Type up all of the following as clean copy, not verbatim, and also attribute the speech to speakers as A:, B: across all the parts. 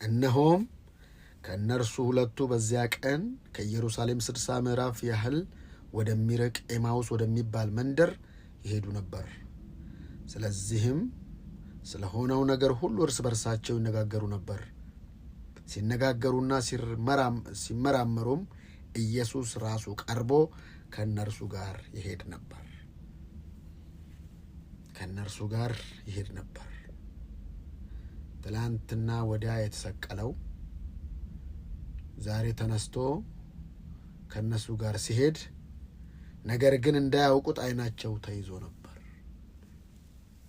A: እነሆም ከእነርሱ ሁለቱ በዚያ ቀን ከኢየሩሳሌም 60 ምዕራፍ ያህል ወደሚርቅ ኤማውስ ወደሚባል መንደር ይሄዱ ነበር። ስለዚህም ስለሆነው ነገር ሁሉ እርስ በርሳቸው ይነጋገሩ ነበር። ሲነጋገሩና ሲመራመሩም ኢየሱስ ራሱ ቀርቦ ከእነርሱ ጋር ይሄድ ነበር። ትላንትና ወዲያ የተሰቀለው ዛሬ ተነስቶ ከእነሱ ጋር ሲሄድ፣ ነገር ግን እንዳያውቁት ዓይናቸው ተይዞ ነበር።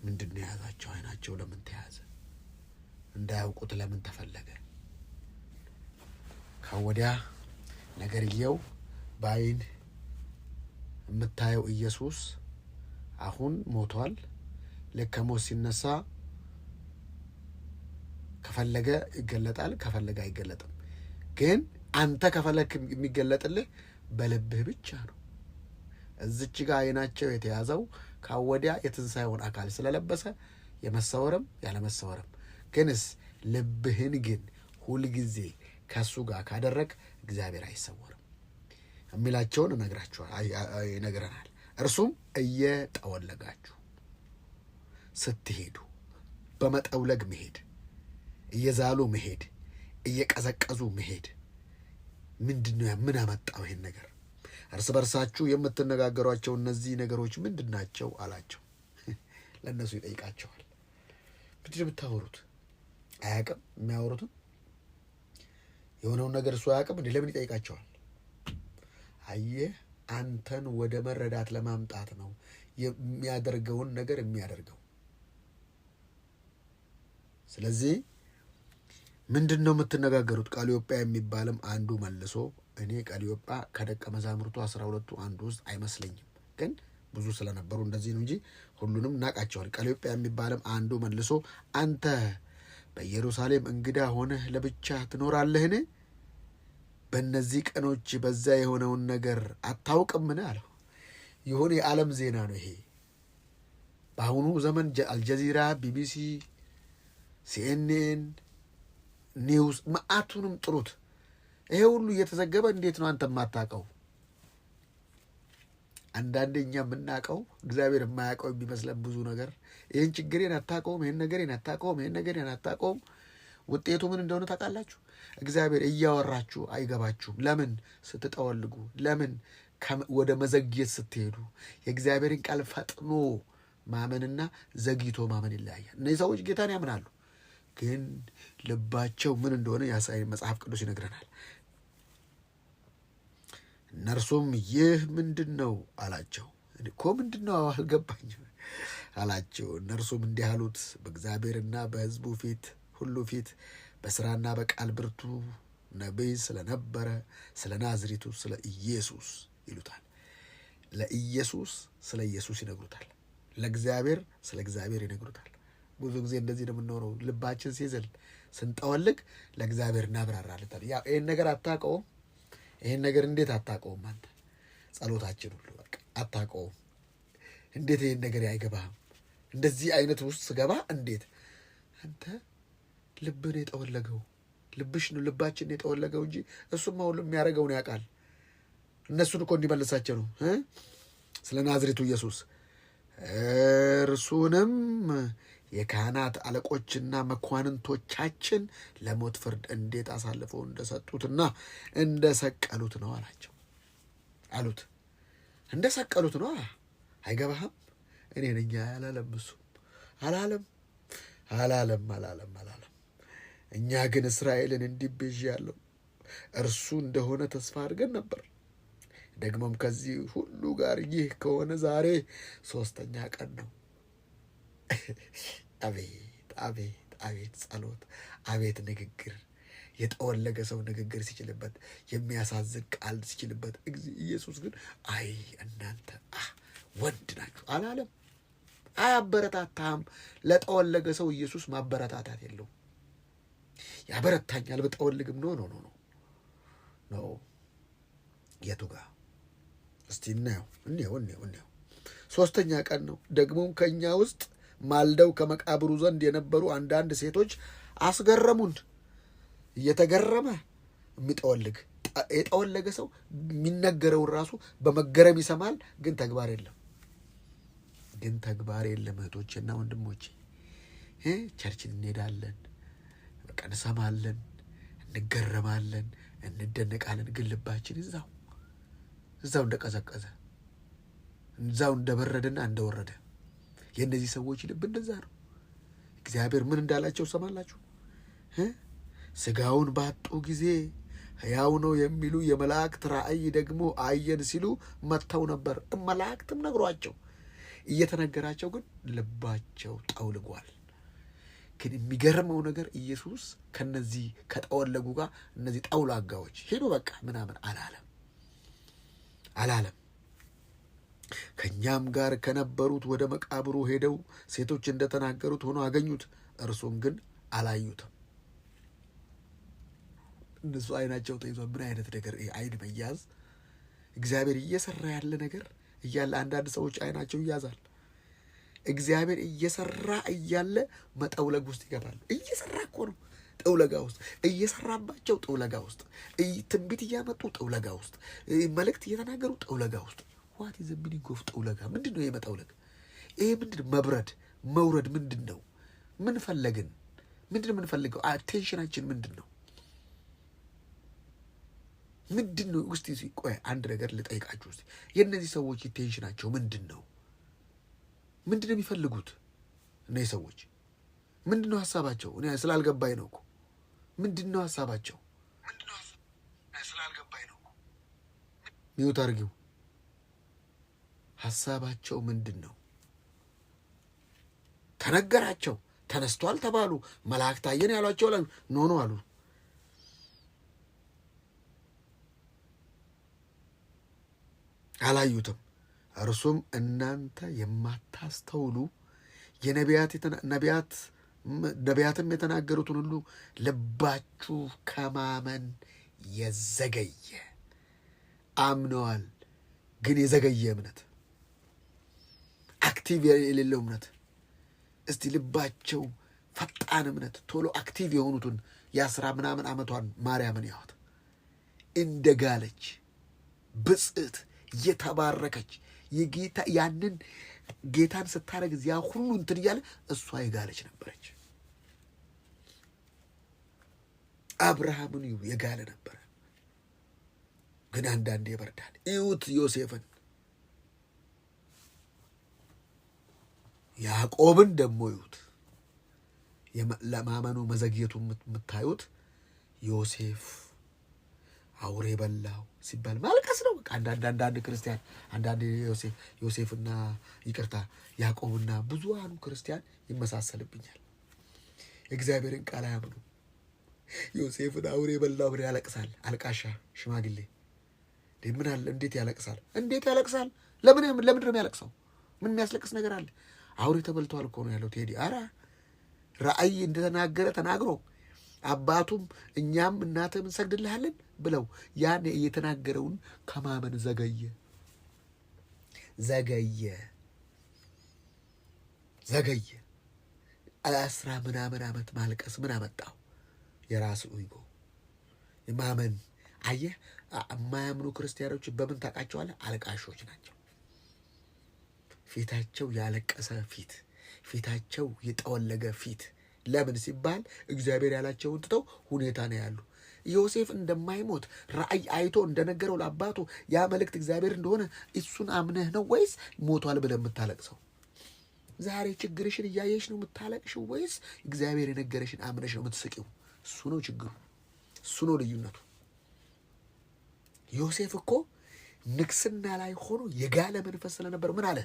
A: ምንድን ነው የያዛቸው? ዓይናቸው ለምን ተያዘ? እንዳያውቁት ለምን ተፈለገ? ከወዲያ ነገርየው በዓይን የምታየው ኢየሱስ አሁን ሞቷል። ልክ ከሞት ሲነሳ ከፈለገ ይገለጣል፣ ከፈለገ አይገለጥም። ግን አንተ ከፈለክ የሚገለጥልህ በልብህ ብቻ ነው። እዚች ጋር ዓይናቸው የተያዘው ከወዲያ የትንሣኤውን አካል ስለለበሰ የመሰወርም ያለመሰወርም፣ ግንስ ልብህን ግን ሁልጊዜ ከሱ ጋር ካደረግ እግዚአብሔር አይሰወርም የሚላቸውን ይነግረናል። እርሱም እየጠወለጋችሁ ስትሄዱ፣ በመጠውለግ መሄድ፣ እየዛሉ መሄድ፣ እየቀዘቀዙ መሄድ ምንድን ነው? ምን አመጣው ይሄን ነገር? እርስ በርሳችሁ የምትነጋገሯቸው እነዚህ ነገሮች ምንድን ናቸው አላቸው። ለእነሱ ይጠይቃቸዋል። ምንድን ነው የምታወሩት? አያውቅም። የሚያወሩትም የሆነውን ነገር እሱ አያውቅም። እንዲህ ለምን ይጠይቃቸዋል? አየህ፣ አንተን ወደ መረዳት ለማምጣት ነው የሚያደርገውን ነገር የሚያደርገው። ስለዚህ ምንድን ነው የምትነጋገሩት? ቀለዮጳ የሚባልም አንዱ መልሶ፣ እኔ ቀለዮጳ ከደቀ መዛሙርቱ 12ቱ አንዱ ውስጥ አይመስለኝም፣ ግን ብዙ ስለነበሩ እንደዚህ ነው እንጂ ሁሉንም እናቃቸዋል። ቀለዮጳ የሚባልም አንዱ መልሶ፣ አንተ በኢየሩሳሌም እንግዳ ሆነህ ለብቻ ትኖራለህን? በእነዚህ ቀኖች በዛ የሆነውን ነገር አታውቅምን? አለው። የሆነ የዓለም ዜና ነው ይሄ። በአሁኑ ዘመን አልጀዚራ፣ ቢቢሲ፣ ሲኤንኤን ኒውስ መዓቱንም ጥሩት። ይሄ ሁሉ እየተዘገበ እንዴት ነው አንተ የማታውቀው? አንዳንዴ እኛ የምናውቀው እግዚአብሔር የማያውቀው የሚመስለን ብዙ ነገር። ይህን ችግሬን አታውቀውም፣ ይህን ነገሬን አታውቀውም፣ ይህን ነገሬን አታውቀውም። ውጤቱ ምን እንደሆነ ታውቃላችሁ? እግዚአብሔር እያወራችሁ አይገባችሁም። ለምን? ስትጠወልጉ፣ ለምን ወደ መዘግየት ስትሄዱ። የእግዚአብሔርን ቃል ፈጥኖ ማመንና ዘግይቶ ማመን ይለያያል። እነዚህ ሰዎች ጌታን ያምናሉ፣ ግን ልባቸው ምን እንደሆነ መጽሐፍ ቅዱስ ይነግረናል። እነርሱም ይህ ምንድን ነው አላቸው። እኮ ምንድን ነው አልገባኝም አላቸው። እነርሱም እንዲህ አሉት፣ በእግዚአብሔርና በሕዝቡ ፊት ሁሉ ፊት በስራና በቃል ብርቱ ነቢይ ስለነበረ ስለ ናዝሬቱ ስለ ኢየሱስ ይሉታል። ለኢየሱስ ስለ ኢየሱስ ይነግሩታል። ለእግዚአብሔር ስለ እግዚአብሔር ይነግሩታል። ብዙ ጊዜ እንደዚህ ነው የምንኖረው። ልባችን ሲዝል ስንጠወልግ ለእግዚአብሔር እናብራራለታል። ያው ይህን ነገር አታውቀውም። ይህን ነገር እንዴት አታውቀውም? አንተ ጸሎታችን ሁሉ በቃ አታውቀውም። እንዴት ይህን ነገር አይገባህም? እንደዚህ አይነት ውስጥ ስገባ እንዴት አንተ ልብን የጠወለገው ልብሽ ነው፣ ልባችን የጠወለገው እንጂ እሱማ ሁሉ የሚያደርገውን ያውቃል። እነሱን እኮ እንዲመልሳቸው ነው ስለ ናዝሬቱ ኢየሱስ። እርሱንም የካህናት አለቆችና መኳንንቶቻችን ለሞት ፍርድ እንዴት አሳልፈው እንደሰጡትና እንደሰቀሉት ነው አሉት። እንደሰቀሉት ነው። አይገባህም? እኔ ነኝ አላለም። እሱ አላለም። እኛ ግን እስራኤልን እንዲቤዥ ያለው እርሱ እንደሆነ ተስፋ አድርገን ነበር። ደግሞም ከዚህ ሁሉ ጋር ይህ ከሆነ ዛሬ 3ኛ ቀን ነው። አቤት ጸሎት፣ አቤት ንግግር። የጠወለገ ሰው ንግግር ሲችልበት፣ የሚያሳዝን ቃል ሲችልበት፣ ኢየሱስ ግን አይ እናንተ ወንድ ናችሁ አላለም። አያበረታታም። ለጠወለገ ሰው ኢየሱስ ማበረታታት የለውም። ያበረታኛል ብጠወልግም ኖ የቱ ጋር እስቲ እንየው። 3ኛ ቀን ነው። ደግሞም ከእኛ ውስጥ ማልደው ከመቃብሩ ዘንድ የነበሩ አንዳንድ ሴቶች አስገረሙን። እየተገረመ የሚጠወልግ የጠወለገ ሰው የሚነገረውን ራሱ በመገረም ይሰማል፣ ግን ተግባር የለም። እህቶቼና ወንድሞቼ ቸርች እንሄዳለን፣ በቃ እንሰማለን፣ እንገረማለን፣ እንደነቃለን፣ ግን ልባችን እዛው እንደቀዘቀዘ እዛው እንደበረደና እንደወረደ። የእነዚህ ሰዎች ልብ እንደዛ ነው። እግዚአብሔር ምን እንዳላቸው ሰማላችሁ? ስጋውን ባጡ ጊዜ ሕያው ነው የሚሉ የመላእክት ራእይ ደግሞ አየን ሲሉ መጥተው ነበር። መላእክትም ነግሯቸው እየተነገራቸው ግን ልባቸው ጠውልጓል። ግን የሚገርመው ነገር ኢየሱስ ከነዚህ ከጠወለጉ ጋር እነዚህ ጠውላጋዎች ሄዱ በቃ ምናምን አላለም። ከኛም ጋር ከነበሩት ወደ መቃብሩ ሄደው ሴቶች እንደተናገሩት ሆኖ አገኙት፣ እርሱን ግን አላዩትም። እነሱ አይናቸው ተይዟል። ምን አይነት ነገር አይን መያዝ! እግዚአብሔር እየሰራ ያለ ነገር እያለ አንዳንድ ሰዎች አይናቸው ይያዛል። እግዚአብሔር እየሰራ እያለ መጠውለግ ውስጥ ይገባሉ። እየሰራ እኮ ነው፣ ጠውለጋ ውስጥ እየሰራባቸው፣ ጠውለጋ ውስጥ ትንቢት እያመጡ፣ ጠውለጋ ውስጥ መልእክት እየተናገሩ፣ ጠውለጋ ውስጥ ዋት ኢዝ ሚኒንግ ኦፍ ጠውለጋ? ምንድን ነው የመጠውለግ? ይሄ ምንድን መብረድ መውረድ ምንድን ነው? ምን ፈለግን? ምንድን ነው የምንፈልገው? አቴንሽናችን ምንድን ነው? ምንድን ነው? እስቲ ቆይ አንድ ነገር ልጠይቃችሁ። እስቲ የእነዚህ ሰዎች ቴንሽናቸው ምንድን ነው? ምንድን ነው የሚፈልጉት? እነዚህ ሰዎች ምንድን ነው ሀሳባቸው? እኔ ስላልገባኝ ነው እኮ። ምንድን ነው ሀሳባቸው? ስላልገባኝ ነው እኮ። ሚውት አድርጊው። ሀሳባቸው ምንድን ነው? ተነገራቸው፣ ተነስቷል ተባሉ፣ መላእክት አየን ያሏቸው ኖ አሉ። አላዩትም። እርሱም እናንተ የማታስተውሉ ነቢያትም የተናገሩትን ሁሉ ልባችሁ ከማመን የዘገየ አምነዋል፣ ግን የዘገየ እምነት፣ አክቲቭ የሌለው እምነት። እስቲ ልባቸው ፈጣን እምነት ቶሎ አክቲቭ የሆኑትን የ10 ምናምን ዓመቷን ማርያምን ያዋት እንደ ጋለች ብጽዕት የተባረከች የጌታ ያንን ጌታን ስታረግ ያ ሁሉ እንትን እያለ እሷ የጋለች ነበረች። አብርሃምን የጋለ ነበረ፣ ግን አንዳንዴ ይበርዳል። እዩት ዮሴፍን፣ ያዕቆብን ደግሞ እዩት። ለማመኑ መዘግየቱ የምታዩት ዮሴፍ አውሬ በላው ሲባል ማልቀስ ነው። በቃ አንዳንድ ክርስቲያን አንዳንድ ዮሴፍና ይቅርታ ያዕቆብና ብዙሃኑ ክርስቲያን ይመሳሰልብኛል። እግዚአብሔርን ቃል አያምኑ። ዮሴፍን አውሬ በላው ብሎ ያለቅሳል። አልቃሻ ሽማግሌ ምን አለ? እንዴት ያለቅሳል? ለምን ነው የሚያለቅሰው? ምን የሚያስለቅስ ነገር አለ? አውሬ ተበልቷል እኮ ነው ያለው ቴዲ። ኧረ ራእይ እንደተናገረ ተናግሮ አባቱም እኛም እናትም እንሰግድልሃለን ብለው ያን እየተናገረውን ከማመን ዘገየ። 10 ምናምን ዓመት ማልቀስ ምን አመጣው? የራሱ ኢጎ የማመን አየህ። የማያምኑ ክርስቲያኖች በምን ታውቃቸዋለህ? አልቃሾች ናቸው። ፊታቸው ያለቀሰ ፊታቸው የጠወለገ ፊት። ለምን ሲባል እግዚአብሔር ያላቸውን ትተው ሁኔታ ነው ያሉ። ዮሴፍ እንደማይሞት ራእይ አይቶ እንደነገረው ለአባቱ ያ መልእክት እግዚአብሔር እንደሆነ እሱን አምነህ ነው ወይስ ሞቷል ብለህ የምታለቅሰው? ዛሬ ችግርሽን እያየሽ ነው የምታለቅሽው ወይስ እግዚአብሔር የነገረሽን አምነሽ ነው የምትስቂው? እሱ ነው ችግሩ። እሱ ነው ልዩነቱ። ዮሴፍ እኮ ንግስና ላይ ሆኖ የጋለ መንፈስ ስለነበር ምን አለ?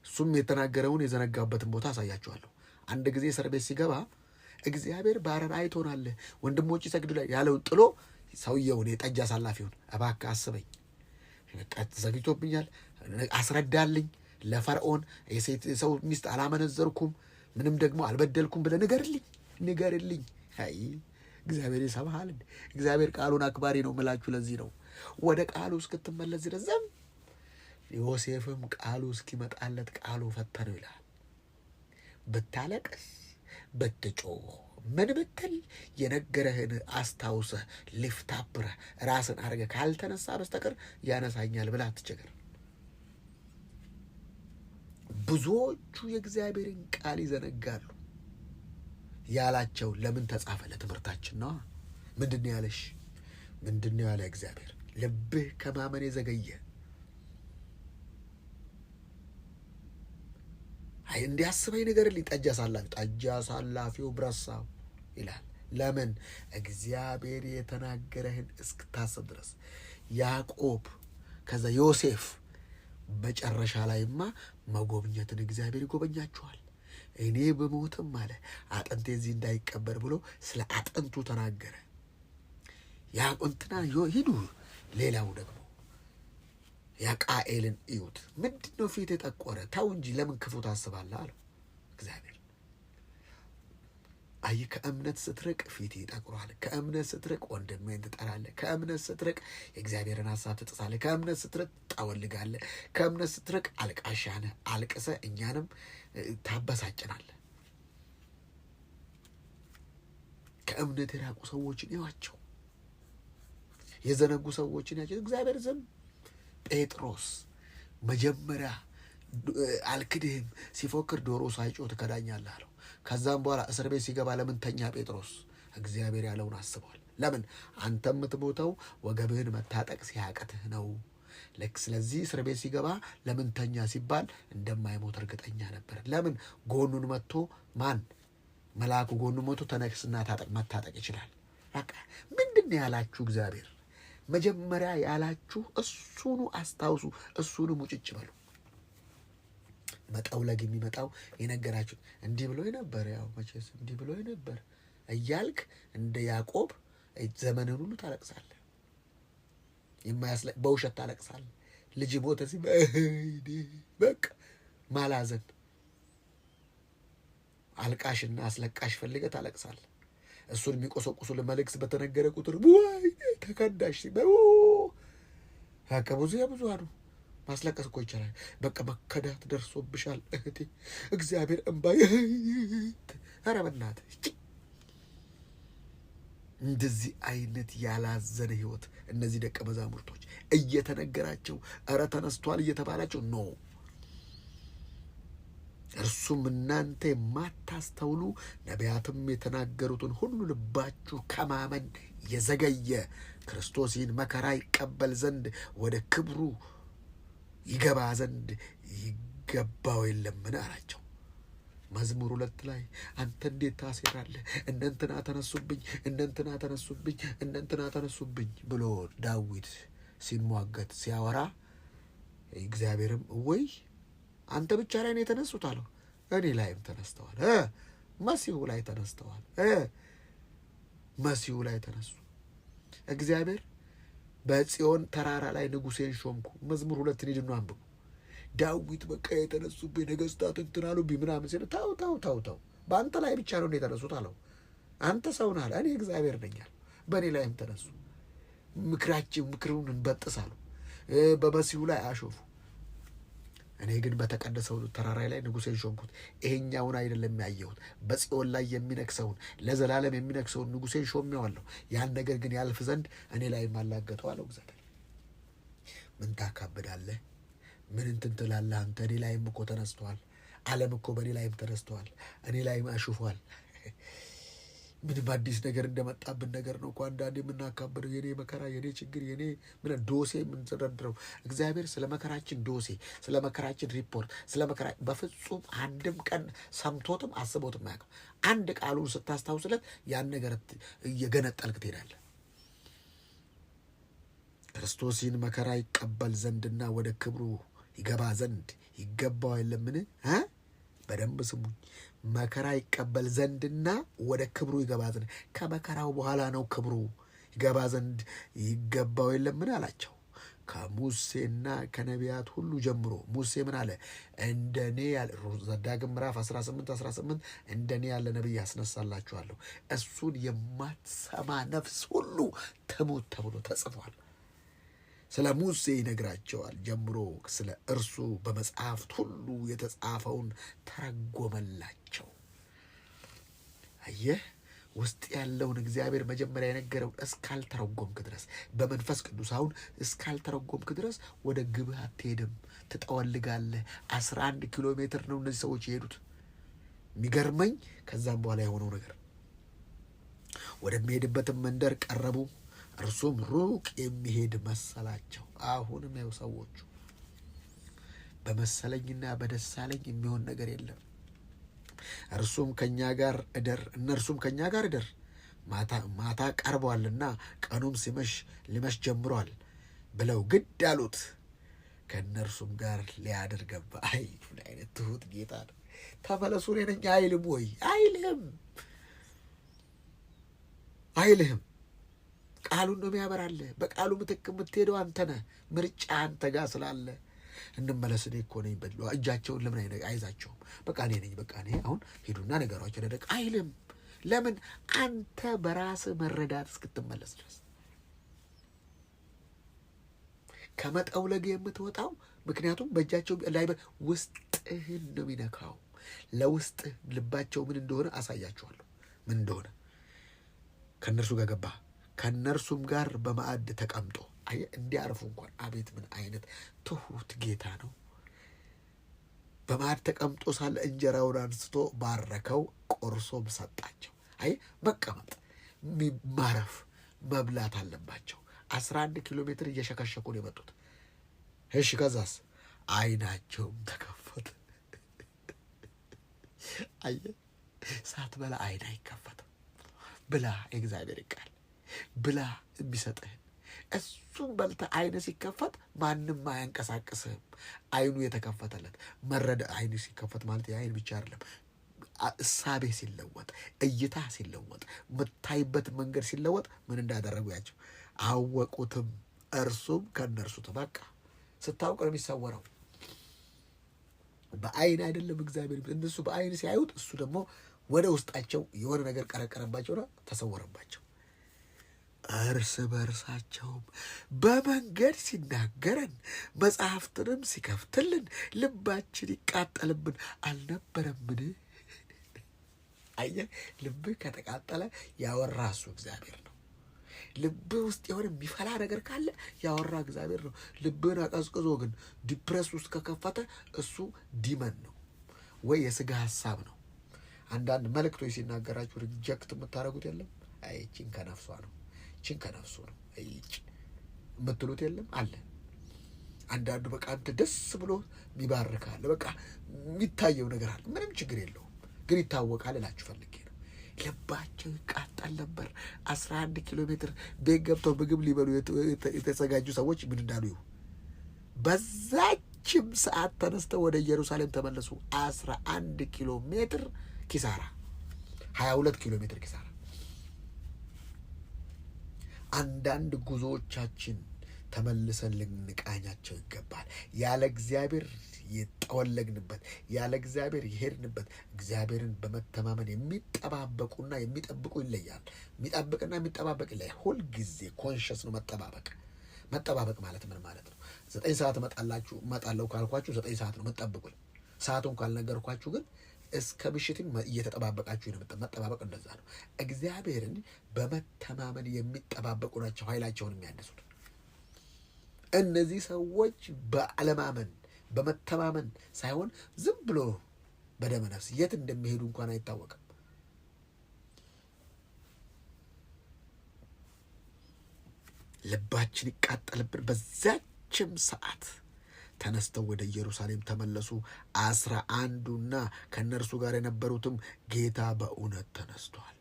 A: እሱም የተናገረውን የዘነጋበትን ቦታ አሳያችኋለሁ። አንድ ጊዜ እስር ቤት ሲገባ እግዚአብሔር ባሪያን አይቶናል፣ ወንድሞች ይሰግዱ ላይ ያለውን ጥሎ ሰውየውን የጠጅ አሳላፊውን እባክህ አስበኝ፣ ዘግቶብኛል፣ አስረዳልኝ፣ ለፈርዖን ሰው ሚስት አላመነዘርኩም፣ ምንም ደግሞ አልበደልኩም ብለህ ንገርልኝ። አይ እግዚአብሔር ይሰማሃል። እግዚአብሔር ቃሉን አክባሪ ነው የምላችሁ ለዚህ ነው። ወደ ቃሉ እስክትመለስ ድረስ ዮሴፍም ቃሉ እስኪመጣለት ቃሉ ፈተነው ይላል። ብታለቅስ ብትጮህ ምን ብትል የነገረህን አስታውሰህ ሊፍታብረህ ራስን አድርገህ ካልተነሳ በስተቀር ያነሳኛል ብለህ አትቸገር። ብዙዎቹ የእግዚአብሔርን ቃል ይዘነጋሉ። ያላቸው ለምን ተጻፈ? ለትምህርታችን ነው። ምንድነው ያለሽ? ምንድነው ያለ እግዚአብሔር? ልብህ ከማመን የዘገየ አይ እንዲያስበኝ ነገር ጠጅ አሳላፊው ብረሳው ይላል። ለምን? እግዚአብሔር የተናገረህን እስክታስብ ድረስ። ያዕቆብ ከዛ ዮሴፍ መጨረሻ ላይማ መጎብኘትን እግዚአብሔር ይጎበኛችኋል፣ እኔ በሞትም አለ አጥንቴ እዚህ እንዳይቀበር ብሎ ስለ አጥንቱ ተናገረ። ያዕቆብና ሂዱ። ሌላው ደግሞ ያቃኤልን እዩት። ምንድነው ፊት የጠቆረ? ተው እንጂ ለምን ክፉ ታስባለህ አለው እግዚአብሔር። አይ ከእምነት ስትርቅ ፊት ይጠቁራል። ከእምነት ስትርቅ ወንድምህን ትጠላለህ። ከእምነት ስትርቅ የእግዚአብሔርን ሐሳብ ትጥሳለህ። ከእምነት ስትርቅ ታወልጋለህ። ከእምነት ስትርቅ አልቃሻ ነህ። አልቅሰህ እኛንም ታበሳጭናለህ። ከእምነት የራቁ ሰዎችን ይዋቸው፣ የዘነጉ ሰዎችን ያቸው። እግዚአብሔር ዝም ጴጥሮስ መጀመሪያ አልክድህም ሲፎክር ዶሮ ሳይጮህ ትከዳኛለህ አለው። ከዛም በኋላ እስር ቤት ሲገባ ለምን ተኛ ጴጥሮስ? እግዚአብሔር ያለውን አስበዋል። ለምን? አንተ የምትሞተው ወገብህን መታጠቅ ሲያቅትህ ነው። ስለዚህ እስር ቤት ሲገባ ለምን ተኛ ሲባል እንደማይሞት እርግጠኛ ነበር። ለምን? ጎኑን መጥቶ ማን መልአኩ ጎኑን መጥቶ ተነክስና መታጠቅ ይችላል። በቃ ምንድን ነው ያላችሁ እግዚአብሔር? መጀመሪያ ያላችሁ እሱኑ አስታውሱ፣ እሱኑ ሙጭጭ በሉ። መጠውለግ የሚመጣው የነገራችሁ እንዲህ ብሎ ነበር፣ ያው መቼስ እንዲህ ብሎ ነበር እያልክ እንደ ያዕቆብ ዘመንን ሁሉ ታለቅሳለህ። በውሸት ታለቅሳለህ። ልጅ ሞተ በቃ ማላዘን አልቃሽና አስለቃሽ ፈልገህ ታለቅሳለህ። እሱን የሚቆሰቁሱል መልእክት በተነገረ ቁጥር ወይ ተከዳሽ ብዙ የብዙሃኑ ማስለቀስ እኮ ይቻላል። በቃ መከዳት ደርሶብሻል እህቴ፣ እግዚአብሔር እንባይ ኧረ በእናትህ እንደዚህ አይነት ያላዘነ ህይወት እነዚህ ደቀ መዛሙርቶች እየተነገራቸው ኧረ ተነስቷል እየተባላቸው ኖ እርሱም እናንተ የማታስተውሉ ነቢያትም የተናገሩትን ሁሉ ልባችሁ ከማመን የዘገየ ክርስቶስ ይህን መከራ ይቀበል ዘንድ ወደ ክብሩ ይገባ ዘንድ ይገባው የለምን አላቸው። መዝሙር 2 ላይ አንተ እንዴት ታሴራለህ? እነንትና ተነሱብኝ፣ እነንትና ተነሱብኝ፣ እነንትና ተነሱብኝ ብሎ ዳዊት ሲሟገት ሲያወራ እግዚአብሔርም ወይ አንተ ብቻ ላይ ነው የተነሱት አለው። እኔ ላይም ተነስተዋል። መሲሁ ላይ ተነስተዋል። መሲሁ ላይ ተነሱ። እግዚአብሔር በጽዮን ተራራ ላይ ንጉሴን ሾምኩ። መዝሙር 2 ሂድና አንብቡ። ዳዊት በቃ የተነሱብኝ ነገስታት እንትን አሉብኝ ምናምን ሲል ታው በአንተ ላይ ብቻ ነው የተነሱት አለው። አንተ ሰው ነህ፣ እኔ እግዚአብሔር ነኝ አለው። በእኔ ላይም ተነሱ። ምክሩን እንበጥሳሉ። በመሲሁ ላይ አሾፉ። እኔ ግን በተቀደሰው ተራራ ላይ ንጉሴን ሾምኩት። ይሄኛውን አይደለም ያየሁት፣ በጽዮን ላይ የሚነክሰውን ለዘላለም የሚነክሰውን ንጉሴን ሾሜዋለሁ። ያን ነገር ግን ያልፍ ዘንድ እኔ ላይ ማላገጠው አለው እግዚአብሔር። ምን ታካብዳለህ? ምን እንትን ትላለህ አንተ? እኔ ላይም እኮ ተነስተዋል። ዓለም እኮ በእኔ ላይም ተነስተዋል፣ እኔ ላይም አሹፏል። ምንም አዲስ ነገር እንደመጣብን ነገር ነው እኮ አንዳንዴ የምናካብደው። የኔ መከራ፣ የኔ ችግር፣ የኔ ምን ዶሴ የምንዘረድረው። እግዚአብሔር ስለ መከራችን ዶሴ፣ ስለ መከራችን ሪፖርት፣ ስለ መከራ በፍጹም አንድም ቀን ሰምቶትም አስቦትም አያውቅም። አንድ ቃሉን ስታስታውስለት ያን ነገር እየገነጠልክ ትሄዳለህ። ክርስቶስ ይህን መከራ ይቀበል ዘንድና ወደ ክብሩ ይገባ ዘንድ ይገባው የለምን? በደንብ ስሙኝ። መከራ ይቀበል ዘንድና ወደ ክብሩ ይገባ ዘንድ፣ ከመከራው በኋላ ነው ክብሩ ይገባ ዘንድ ይገባው የለምን አላቸው። ከሙሴና ከነቢያት ሁሉ ጀምሮ ሙሴ ምን አለ? እንደኔ ያለ ዘዳግም ምዕራፍ 18 እንደኔ ያለ ነቢይ ያስነሳላችኋለሁ፣ እሱን የማትሰማ ነፍስ ሁሉ ትሙት ተብሎ ተጽፏል። ስለ ሙሴ ይነግራቸዋል ጀምሮ ስለ እርሱ በመጽሐፍት ሁሉ የተጻፈውን ተረጎመላቸው። አየህ፣ ውስጥ ያለውን እግዚአብሔር መጀመሪያ የነገረውን እስካልተረጎምክ ድረስ በመንፈስ ቅዱስ አሁን እስካልተረጎምክ ድረስ ወደ ግብህ አትሄድም፣ ትጠወልጋለህ። 11 ኪሎ ሜትር ነው እነዚህ ሰዎች የሄዱት። የሚገርመኝ ከዛም በኋላ የሆነው ነገር ወደሚሄድበትም መንደር ቀረቡ፣ እርሱም ሩቅ የሚሄድ መሰላቸው። አሁንም ያው ሰዎቹ በመሰለኝና በደሳለኝ የሚሆን ነገር የለም። እርሱም ከኛ ጋር እደር፣ እነርሱም ከኛ ጋር እደር፣ ማታ ቀርቧልና ቀኑም ሊመሽ ጀምሯል ብለው ግድ አሉት። ከእነርሱም ጋር ሊያድር ገባ። አይ ምን አይነት ትሁት ጌታ ነው! ተመለሱ እኔ ነኝ አይልም ወይ? አይልህም። ቃሉን ነው የሚያበራልህ። በቃሉ ምትክ የምትሄደው አንተ ነህ። ምርጫ አንተ ጋር ስላለ እንመለስ። እኔ እኮ ነኝ በድሎ እጃቸውን ለምን አይዛቸውም? በቃ እኔ ነኝ፣ በቃ እኔ አሁን ሂዱና ነገሯቸው ደደቅ አይልም። ለምን? አንተ በራስህ መረዳት እስክትመለስ ድረስ ከመጠውለግ የምትወጣው ምክንያቱም በእጃቸው ላይ ውስጥህን ነው የሚነካው። ለውስጥህ ልባቸው ምን እንደሆነ አሳያችኋለሁ። ምን እንደሆነ ከእነርሱ ጋር ገባ፣ ከእነርሱም ጋር በማዕድ ተቀምጦ እንዲያርፉ እንኳን። አቤት ምን አይነት ትሁት ጌታ ነው! በማዕድ ተቀምጦ ሳለ እንጀራውን አንስቶ ባረከው፣ ቆርሶም ሰጣቸው። መቀመጥ፣ ማረፍ፣ መብላት አለባቸው። 11 ኪሎ ሜትር እየሸከሸኩ ነው የመጡት። እሺ ከዛስ? አይናቸውም ተከፈተ። ሳትበላ አይን አይከፈትም። ብላ፣ የእግዚአብሔር ቃል ብላ የሚሰጥህን እሱም በልተህ አይን ሲከፈት ማንም አያንቀሳቅስህም። አይኑ የተከፈተለት አይኑ ሲከፈት ማለት የአይን ብቻ አይደለም። እሳቤ ሲለወጥ፣ እይታ ሲለወጥ፣ የምታይበት መንገድ ሲለወጥ ምን እንዳደረጉ ያቸው አወቁትም። እርሱም ከእነርሱ ተበቃ። ስታውቅ ነው የሚሰወረው። በአይን አይደለም እግዚአብሔር። እነሱ በአይን ሲያዩት እሱ ደግሞ ወደ ውስጣቸው የሆነ ነገር ቀረቀረባቸውና ተሰወረባቸው። እርስ በርሳቸውም በመንገድ ሲናገረን መጽሐፍትንም ሲከፍትልን ልባችን ይቃጠልብን አልነበረምን? አየህ፣ ልብህ ከተቃጠለ ያወራ እሱ እግዚአብሔር ነው። ልብህ ውስጥ የሆነ የሚፈላ ነገር ካለ ያወራ እግዚአብሔር ነው። ልብህን አቀዝቅዞ ግን ዲፕረስ ውስጥ ከከፈተ እሱ ዲመን ነው ወይ የስጋ ሀሳብ ነው። አንዳንድ መልእክቶች ሲናገራችሁ ሪጀክት የምታደርጉት የለም። ቺን ከነፍሷ ነው፣ ቺን ከነፍሱ ነው የምትሉት የለም አለ። አንዳንዱ በቃ አንተ ደስ ብሎ የሚባርካል፣ በቃ የሚታየው ነገር አለ። ምንም ችግር የለውም ግን ይታወቃል እላችሁ ፈልጌ ነው። ልባቸው ይቃጠል ነበር። 11 ኪሎ ሜትር ቤት ገብተው ምግብ ሊበሉ የተዘጋጁ ሰዎች ምን እንዳሉ ይሁ በዛችም ሰዓት ተነስተው ወደ ኢየሩሳሌም ተመለሱ። 11 ኪሎ ሜትር ኪሳራ፣ 22 ኪሎ ሜትር ኪሳራ። አንዳንድ ጉዞዎቻችን ተመልሰን ልንቃኛቸው ይገባል። ያለ እግዚአብሔር የጠወለግንበት፣ ያለ እግዚአብሔር የሄድንበት፣ እግዚአብሔርን በመተማመን የሚጠባበቁና የሚጠብቁ ይለያል። የሚጠብቅና የሚጠባበቅ ይለያል። ሁልጊዜ ኮንሽስ ነው መጠባበቅ። መጠባበቅ ማለት ምን ማለት ነው? 9 ሰዓት እመጣለሁ ካልኳችሁ 9 ሰዓት ነው መጠብቁኝ። ሰዓቱን ካልነገርኳችሁ ግን እስከ ምሽትም እየተጠባበቃችሁ ነው። መጠባበቅ እንደዛ ነው። እግዚአብሔርን በመተማመን የሚጠባበቁ ናቸው ኃይላቸውን የሚያድሱት። እነዚህ ሰዎች በአለማመን በመተማመን ሳይሆን ዝም ብሎ በደመ ነፍስ የት እንደሚሄዱ እንኳን አይታወቅም። ልባችን ይቃጠልብን። በዛችም ሰዓት ተነስተው ወደ ኢየሩሳሌም ተመለሱ። 11ዱና ከእነርሱ ጋር የነበሩትም ጌታ በእውነት ተነስቷል፣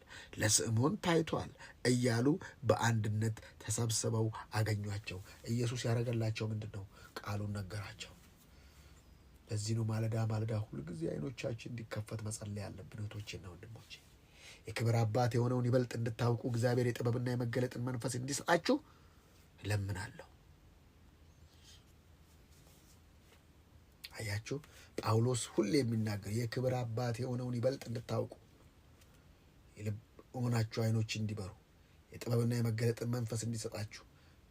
A: ለስምዖን ታይቷል እያሉ በአንድነት ተሰብስበው አገኟቸው። ኢየሱስ ያደረገላቸው ምንድን ነው? ቃሉን ነገራቸው። ለዚህ ነው ማለዳ ማለዳ ሁልጊዜ አይኖቻችን እንዲከፈት መጸለይ ያለብን እህቶቼና ወንድሞቼ። የክብር አባት የሆነውን ይበልጥ እንድታውቁ እግዚአብሔር የጥበብና የመገለጥን መንፈስ እንዲሰጣችሁ እለምናለሁ። አያችሁ፣ ጳውሎስ ሁሌ የሚናገር የክብር አባት የሆነውን ይበልጥ እንድታውቁ የሆናችሁ አይኖች እንዲበሩ የጥበብና የመገለጥን መንፈስ እንዲሰጣችሁ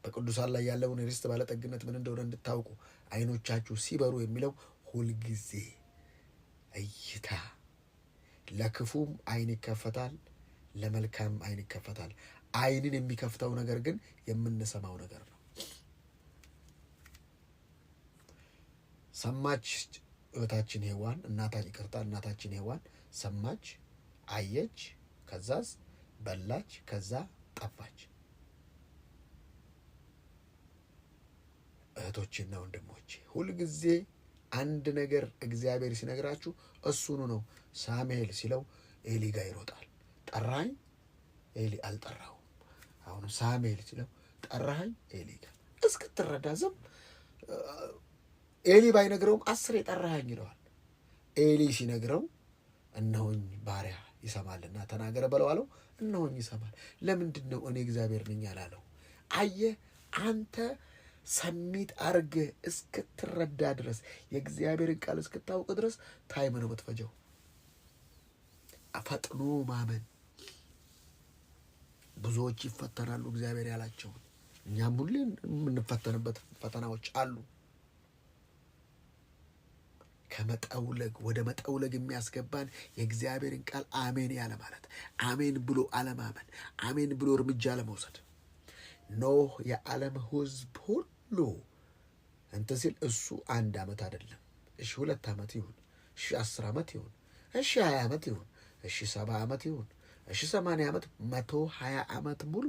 A: በቅዱሳን ላይ ያለውን የርስት ባለጠግነት ምን እንደሆነ እንድታውቁ አይኖቻችሁ ሲበሩ የሚለው ሁልጊዜ እይታ፣ ለክፉም አይን ይከፈታል፣ ለመልካም አይን ይከፈታል። አይንን የሚከፍተው ነገር ግን የምንሰማው ነገር ነው። ሰማች እህታችን ሔዋን እናታችን ሔዋን ሰማች፣ አየች፣ ከዛስ በላች፣ ከዛ ጠፋች። እህቶችና ወንድሞቼ ሁልጊዜ አንድ ነገር እግዚአብሔር ሲነግራችሁ እሱኑ ነው። ሳሙኤል ሲለው ኤሊ ጋር ይሮጣል። ጠራኝ፣ ኤሊ አልጠራሁም። አሁንም ሳሙኤል ሲለው ጠራኝ፣ ኤሊ ጋር እስክትረዳ ዝም ኤሊ ባይነግረውም 10 የጠራኸኝ ይለዋል። ኤሊ ሲነግረው እነሆኝ ባሪያ ይሰማልና ተናገረ በለው አለው። እነሆኝ ይሰማል። ለምንድን ነው እኔ እግዚአብሔር ነኝ አላለው? አየህ፣ አንተ ሰሚት አርገህ እስክትረዳ ድረስ የእግዚአብሔርን ቃል እስክታውቅ ድረስ ታይም ነው የምትፈጀው። ፈጥኖ ማመን። ብዙዎች ይፈተናሉ እግዚአብሔር ያላቸውን። እኛም ሁሌ የምንፈተንበት ፈተናዎች አሉ። ከመጠውለግ ወደ መጠውለግ የሚያስገባን የእግዚአብሔርን ቃል አሜን ያለ ማለት፣ አሜን ብሎ አለማመን፣ አሜን ብሎ እርምጃ ለመውሰድ። ኖህ የዓለም ሕዝብ ሁሉ እንትን ሲል እሱ 1 ዓመት አይደለም፣ እሺ 2 ዓመት ይሁን፣ እሺ 10 ዓመት ይሁን፣ እሺ 20 ዓመት ይሁን፣ እሺ 70 ዓመት ይሁን፣ እሺ 80 ዓመት 120 ዓመት ሙሉ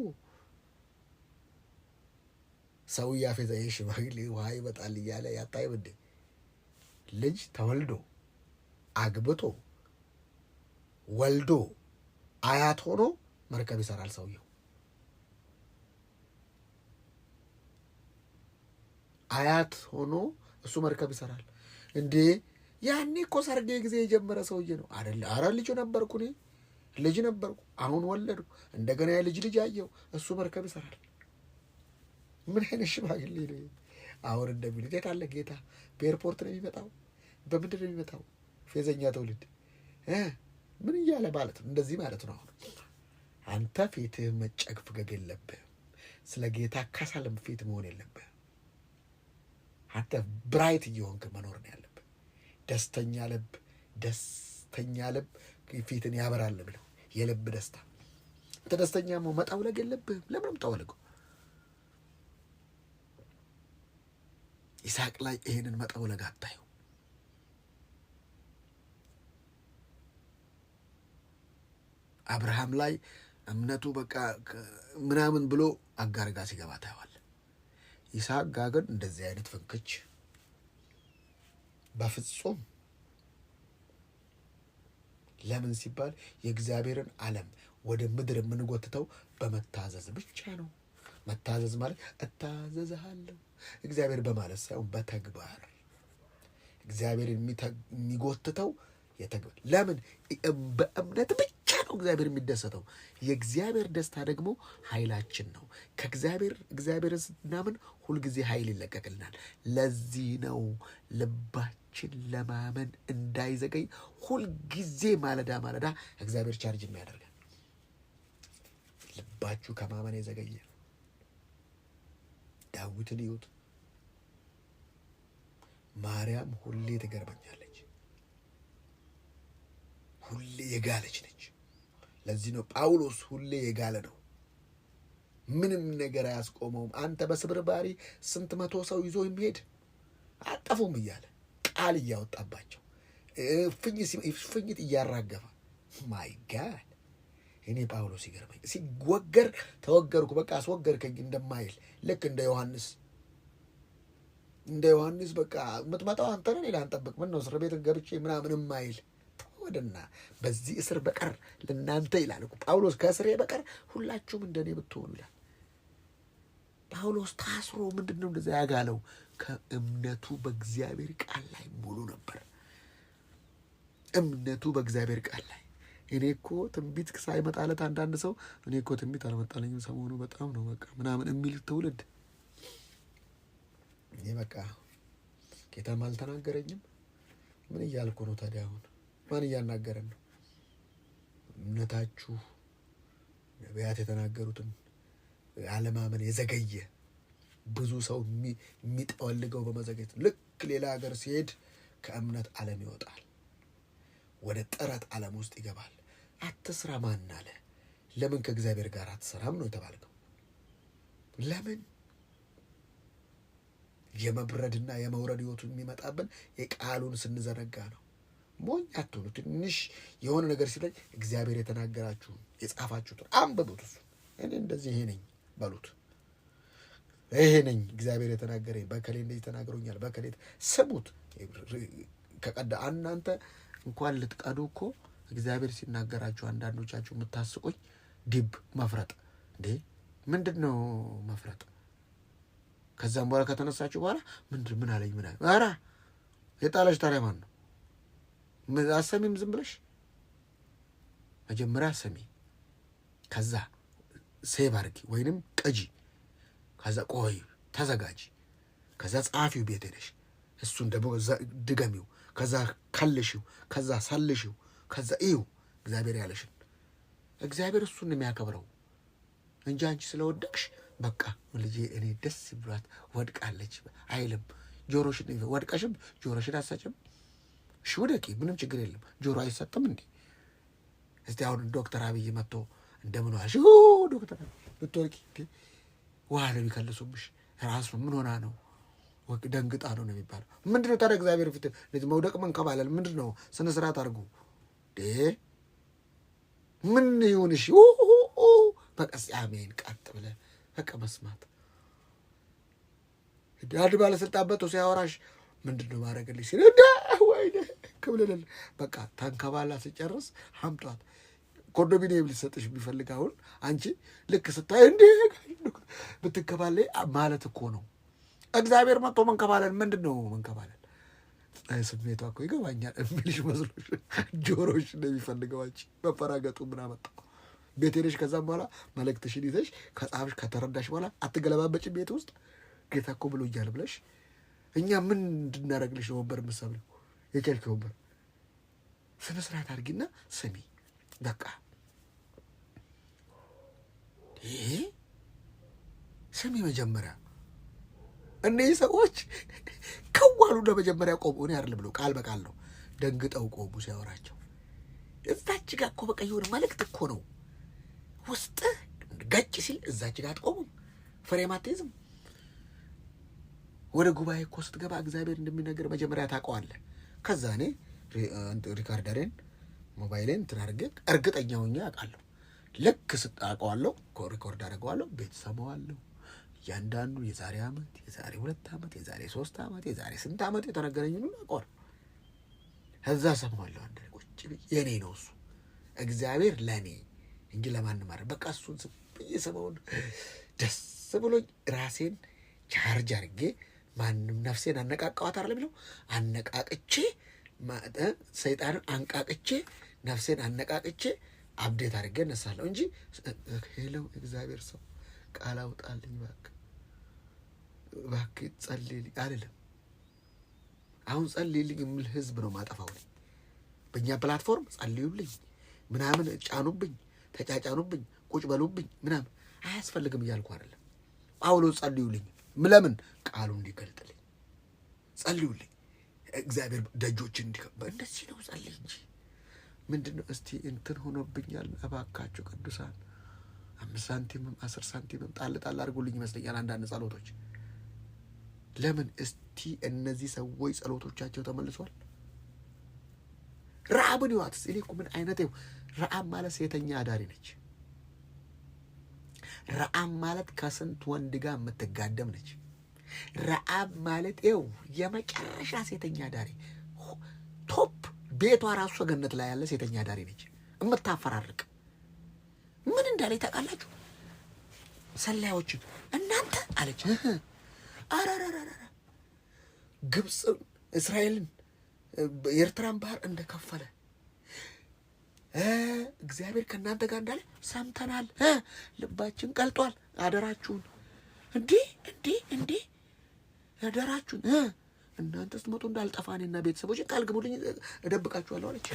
A: ሰው ያፌዘ ሽማግሌ ውሃ ይመጣል እያለ ያጣይ ወደ ልጅ ተወልዶ አግብቶ ወልዶ አያት ሆኖ መርከብ ይሰራል ሰውየው። አያት ሆኖ እሱ መርከብ ይሰራል እንዴ? ያኔ እኮ ሰርጌ ጊዜ የጀመረ ሰውዬ ነው አይደል? አረ ልጅ ነበርኩ እኔ ልጅ ነበርኩ፣ አሁን ወለድኩ፣ እንደገና የልጅ ልጅ አየው፣ እሱ መርከብ ይሰራል። ምን አይነት ሽማግሌ ነው? አሁን እንደሚሉት የት አለ ጌታ? በኤርፖርት ነው የሚመጣው? በምንድን ነው የሚመጣው? ፌዘኛ ትውልድ ምን እያለ ማለት ነው? እንደዚህ ማለት ነው። አሁን አንተ ፊትህ መጨግፍገግ የለብህም። ስለ ጌታ ካሳለም ፊት መሆን የለብህም። አንተ ብራይት እየሆንክ መኖር ነው ያለብህ። ደስተኛ ልብ ፊትን ያበራል ብለው የልብ ደስታ። አንተ ደስተኛ መጠውለግ የለብህም። ለምንም ጠወልገው። ይስሐቅ ላይ ይሄንን መጠውለግ አታዩ። አብርሃም ላይ እምነቱ በቃ ምናምን ብሎ አጋር ጋር ሲገባ ታየዋል። ይስሐቅ ጋር ግን እንደዚህ አይነት ፍንክች በፍጹም። ለምን ሲባል የእግዚአብሔርን ዓለም ወደ ምድር የምንጎትተው በመታዘዝ ብቻ ነው። መታዘዝ ማለት እታዘዝሃለሁ እግዚአብሔር በማለት ሳይሆን በተግባር እግዚአብሔር የሚጎትተው የተግባር። ለምን? በእምነት ብቻ ነው እግዚአብሔር የሚደሰተው። የእግዚአብሔር ደስታ ደግሞ ኃይላችን ነው። እግዚአብሔርን ስናምን ሁልጊዜ ኃይል ይለቀቅልናል። ለዚህ ነው ልባችን ለማመን እንዳይዘገይ ሁልጊዜ ማለዳ እግዚአብሔር ቻርጅ የሚያደርገን። ልባችሁ ከማመን የዘገየ ዳዊትን ይዩት። ማርያም ሁሌ ትገርመኛለች። ሁሌ የጋለች ነች። ለዚህ ነው ጳውሎስ ሁሌ የጋለ ነው። ምንም ነገር አያስቆመውም። አንተ በስብርባሪ 100 ሰው ይዞ የሚሄድ አጠፉም እያለ ቃል እያወጣባቸው ፍኝት እያራገፈ ማይ ጋድ። እኔ ጳውሎስ ይገርመኝ። ሲወገር ተወገርኩ በቃ አስወገርከኝ እንደማይል ልክ እንደ ዮሐንስ በቃ የምትመጣው አንተ ነህ፣ ሌላ አንጠብቅ፣ ምን ነው እስር ቤት ገብቼ ምናምን ማይል ተወደና በዚህ እስር በቀር ለእናንተ ይላል እኮ ጳውሎስ፣ ከእስሬ በቀር ሁላችሁም እንደኔ ብትሆኑ ይላል ጳውሎስ። ታስሮ ምንድን ነው እንደዛ ያጋለው? ከእምነቱ በእግዚአብሔር ቃል ላይ ሙሉ ነበር። እምነቱ በእግዚአብሔር ቃል ላይ። እኔ እኮ ትንቢት ሳይመጣለት አንዳንድ ሰው እኔ እኮ ትንቢት አልመጣለኝም ሰሞኑ በጣም ነው በቃ ምናምን የሚል ትውልድ። እኔ በቃ ጌታም አልተናገረኝም ምን እያልኩ ነው ታዲያ? አሁን ማን እያናገረን ነው? እምነታችሁ ነቢያት የተናገሩትን አለማመን የዘገየ ብዙ ሰው የሚጠወልገው በመዘገየት ልክ ሌላ ሀገር ሲሄድ ከእምነት ዓለም ይወጣል፣ ወደ ጥረት ዓለም ውስጥ ይገባል። አትስራ ማን አለ? ለምን ከእግዚአብሔር ጋር አትሰራም ነው የተባልከው? ለምን? የመብረድና የመውረድ ህይወቱ የሚመጣብን የቃሉን ስንዘረጋ ነው። ሞኝ አትሆኑ። ትንሽ የሆነ ነገር ሲለኝ እግዚአብሔር የተናገራችሁን የጻፋችሁትን አንብቡት። እሱ እኔ እንደዚህ ይሄ ነኝ በሉት። ይሄ ነኝ እግዚአብሔር የተናገረኝ፣ በከሌ እንደዚህ ተናግሮኛል፣ በከሌ ስሙት። ከቀዳ እናንተ እንኳን ልትቀዱ እኮ እግዚአብሔር ሲናገራችሁ አንዳንዶቻችሁ የምታስቁኝ ዲብ መፍረጥ እንዴ! ምንድን ነው መፍረጥ? ከዛም በኋላ ከተነሳችሁ በኋላ ምን አለኝ ምን አለኝ? ኧረ የጣለሽ ታዲያ ማን ነው? አሰሚም ዝም ብለሽ መጀመሪያ ሰሚ፣ ከዛ ሴቭ አድርጊ ወይንም ቅጂ፣ ከዛ ቆይ ተዘጋጂ፣ ከዛ ጸሐፊው ቤት ሄደሽ እሱን ደግሞ ድገሚው፣ ከዛ ከልሽው፣ ከዛ ሳልሽው፣ ከዛ እዩ እግዚአብሔር ያለሽን። እግዚአብሔር እሱን የሚያከብረው እንጂ አንቺ ስለወደቅሽ በቃ ልጄ እኔ ደስ ብሏት ወድቃለች አይልም። ጆሮሽን ወድቀሽም ጆሮሽን አሰጭም። እሺ ውደቂ፣ ምንም ችግር የለም። ጆሮ አይሰጥም እንዴ? እስቲ አሁን ዶክተር አብይ መጥቶ እንደምን ዋልሽ ዶክተር ብትወርቂ ውሃ ነው የሚከልሱብሽ። ራሱ ምን ሆና ነው? ደንግጣ ነው የሚባለው። ምንድነው ታዲያ እግዚአብሔር ፊት ለዚህ መውደቅ መንከባለል ምንድነው? ስነ ስርዓት አድርጉ። ምን ይሁንሽ? በቃ አሜን ቀጥ ብለህ በቃ መስማት። አንድ ባለስልጣን መጥቶ ሲያወራሽ ምንድነው ማድረግልሽ ሲል ወይኔ ክብልል በቃ ታንከባላ ስጨርስ ሀምጧት። ኮንዶሚኒየም ሊሰጥሽ የሚፈልግ አሁን አንቺ ልክ ስታይ እንዴ ብትከባለይ ማለት እኮ ነው። እግዚአብሔር መጥቶ መንከባለል ምንድን ነው መንከባለል? ስሜቷ እኮ ይገባኛል የሚልሽ መስሎሽ ጆሮሽ ነው የሚፈልገው። አንቺ መፈራገጡ ምን አመጣው? ቤት ሄደሽ ከዛም በኋላ መልእክትሽን ይዘሽ ከጻፍሽ ከተረዳሽ በኋላ አትገለባበጭ። ቤት ውስጥ ጌታ እኮ ብሎኛል ብለሽ እኛ ምን እንድናደርግልሽ ነው ወንበር የምትሰብሪው? የቸልክ ወንበር ስነ ስርዓት አድርጊና ስሚ። በቃ ስሚ። መጀመሪያ እነዚህ ሰዎች ከዋሉ ለመጀመሪያ ቆሙ። እኔ አይደለም ብለው ቃል በቃል ነው ደንግጠው ቆሙ ሲያወራቸው። እዛች ጋር እኮ በቃ የሆነ መልእክት እኮ ነው ውስጥ ገጭ ሲል እዛች ጋር አትቆሙም። ፍሬም አትይዝም። ወደ ጉባኤ እኮ ስትገባ እግዚአብሔር እንደሚነገር መጀመሪያ ታውቀዋለህ። ከዛ እኔ ሪካርደሬን ሞባይሌን እንትን አድርጌ እርግጠኛ ሆኜ አውቃለሁ። ልክ ስታውቀዋለሁ ሪኮርድ አደርገዋለሁ፣ ቤት ሰማዋለሁ። እያንዳንዱ የዛሬ ዓመት፣ የዛሬ 2 ዓመት፣ የዛሬ 3 ዓመት፣ የዛሬ ስንት ዓመት የተነገረኝ ሁሉ አውቀዋለሁ። ከዛ ሰማዋለሁ። አንድ ቁጭ የኔ ነው እሱ እግዚአብሔር ለእኔ እንጂ ለማንም አይደል። በቃ እሱን ሰማውን ደስ ብሎኝ ራሴን ቻርጅ አድርጌ ማንም ነፍሴን አነቃቃዋት አይደል የሚለው አነቃቅቼ ሰይጣንን አንቃቅቼ ነፍሴን አነቃቅቼ አብዴት አድርጌ እነሳለሁ እንጂ ሄለው እግዚአብሔር ሰው ቃል አውጣልኝ እባክህ ጸልይልኝ አልልም። አሁን ጸልይልኝ የሚል ህዝብ ነው ማጠፋው። በእኛ ፕላትፎርም ጸልዩልኝ ምናምን ጫኑብኝ፣ ተጫጫኑብኝ፣ ቁጭ በሉብኝ ምናምን አያስፈልግም እያልኩ አይደለም። ጳውሎስ ጸልዩልኝ ለምን? ቃሉ እንዲገልጥልኝ ጸልዩልኝ። እግዚአብሔር ደጆችን እንዲከባ እንደዚህ ነው ጸልይ እንጂ ምንድነው? እስቲ እንትን ሆኖብኛል እባካችሁ ቅዱሳን 5 ሳንቲምም 10 ሳንቲምም ጣል ጣል አድርጉልኝ ይመስለኛል አንዳንድ ጸሎቶች። ለምን? እስቲ እነዚህ ሰዎች ጸሎቶቻቸው ተመልሷል? ረዓብን ይዋትስ። እኔ እኮ ምን አይነት ነው ረዓብ ማለት ሴተኛ አዳሪ ነች። ረዓብ ማለት ከስንት ወንድ ጋር የምትጋደም ነች። ረዓብ ማለት የመጨረሻ ሴተኛ አዳሪ ቶፕ፣ ቤቷ ራሱ ገነት ላይ ያለ ሴተኛ አዳሪ ነች የምታፈራርቅ። ምን እንዳለ ታውቃላችሁ? ሰላዮችን እናንተ አለች አራራራ ግብጽ እስራኤልን የኤርትራን ባህር እንደከፈለ እግዚአብሔር ከእናንተ ጋር እንዳለ ሰምተናል። ልባችን ቀልጧል። አደራችሁን እንዴ አደራችሁን እናንተ ስትመጡ እንዳልጠፋ እኔና ቤተሰቦች ቃል ግቡልኝ እደብቃችኋለሁ አለች።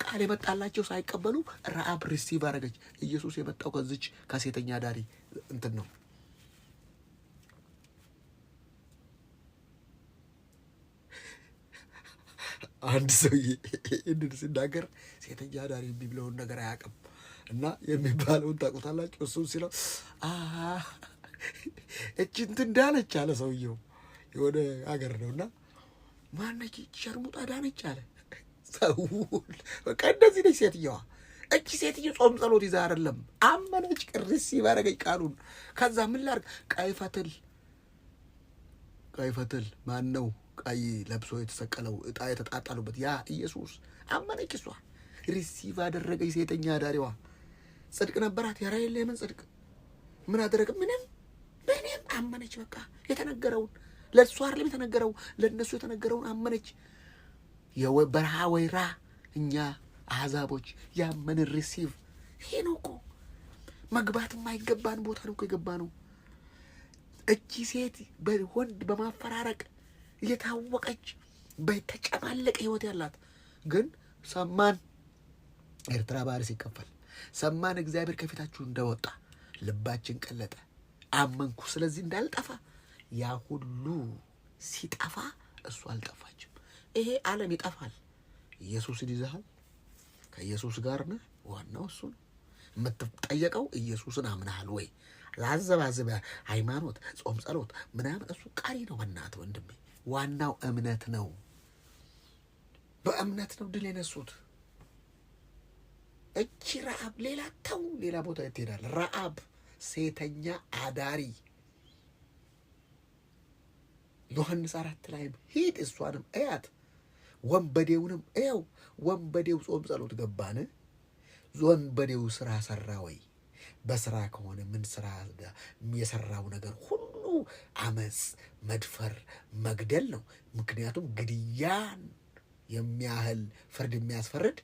A: ቃል የመጣላቸው ሳይቀበሉ ረዓብ ሪሲቭ አደረገች። ኢየሱስ የመጣው ከዚች ከሴተኛ ዳሪ እንትን ነው። አንድ ሰውዬ እንድን ሲናገር ሴተኛ ዳሪ የሚብለውን ነገር አያውቅም። እና የሚባለውን ታውቁታላችሁ። እሱም ሲለው እቺ እንትን ዳነች አለ ሰውየው። የሆነ ሀገር ነው እና ማነች ሸርሙጣ ዳነች አለ ሰው። በቃ እንደዚህ ነች ሴትየዋ። እቺ ሴትዮ ጾም ጸሎት ይዛ አይደለም አመነች። ቅርስ ይባረገኝ ቃሉን። ከዛ ምን ላድርግ? ቀይ ፈትል ማን ነው? ቀይ ለብሶ የተሰቀለው ዕጣ የተጣጣሉበት ያ ኢየሱስ። አመነች እሷ። ሪሲቭ አደረገች ሴተኛ አዳሪዋ። ጽድቅ ነበራት። ያራ የለ የምን ጽድቅ? ምን አደረገ? ምንም አመነች። በቃ የተነገረውን ለእሱ አይደለም የተነገረው ለእነሱ የተነገረውን አመነች። የበረሃ ወይራ እኛ አሕዛቦች ያመንን ሪሲቭ። ይሄ ነው እኮ መግባት የማይገባን ቦታ ነው እኮ የገባ ነው። እቺ ሴት በወንድ በማፈራረቅ እየታወቀች በተጨማለቀ ህይወት ያላት ግን ሰማን። ኤርትራ ባህር ሲከፈል ሰማን። እግዚአብሔር ከፊታችሁ እንደወጣ ልባችን ቀለጠ። አመንኩ። ስለዚህ እንዳልጠፋ ያ ሁሉ ሲጠፋ እሱ አልጠፋችም። ይሄ ዓለም ይጠፋል። ኢየሱስን ይዘሃል። ከኢየሱስ ጋር ነህ። ዋናው እሱ ነው። የምትጠየቀው ኢየሱስን አምናሃል ወይ? ዛዘባዘበ ሃይማኖት፣ ጾም፣ ጸሎት ምናምን እሱ ቀሪ ነው። በእናትህ ወንድሜ ዋናው እምነት ነው። በእምነት ነው ድል የነሱት። እቺ ረአብ ሌላ ተው፣ ሌላ ቦታ ትሄዳለህ። ረአብ ሴተኛ አዳሪ ዮሐንስ 4 ላይም ሂድ እሷንም እያት፣ ወንበዴውንም እያው። ወንበዴው ጾም ጸሎት ገባን። ወንበዴው ስራ ሰራ ወይ? በስራ ከሆነ ምን ስራ? የሰራው ነገር ሁሉ አመፅ፣ መድፈር፣ መግደል ነው። ምክንያቱም ግድያን የሚያህል ፍርድ የሚያስፈርድ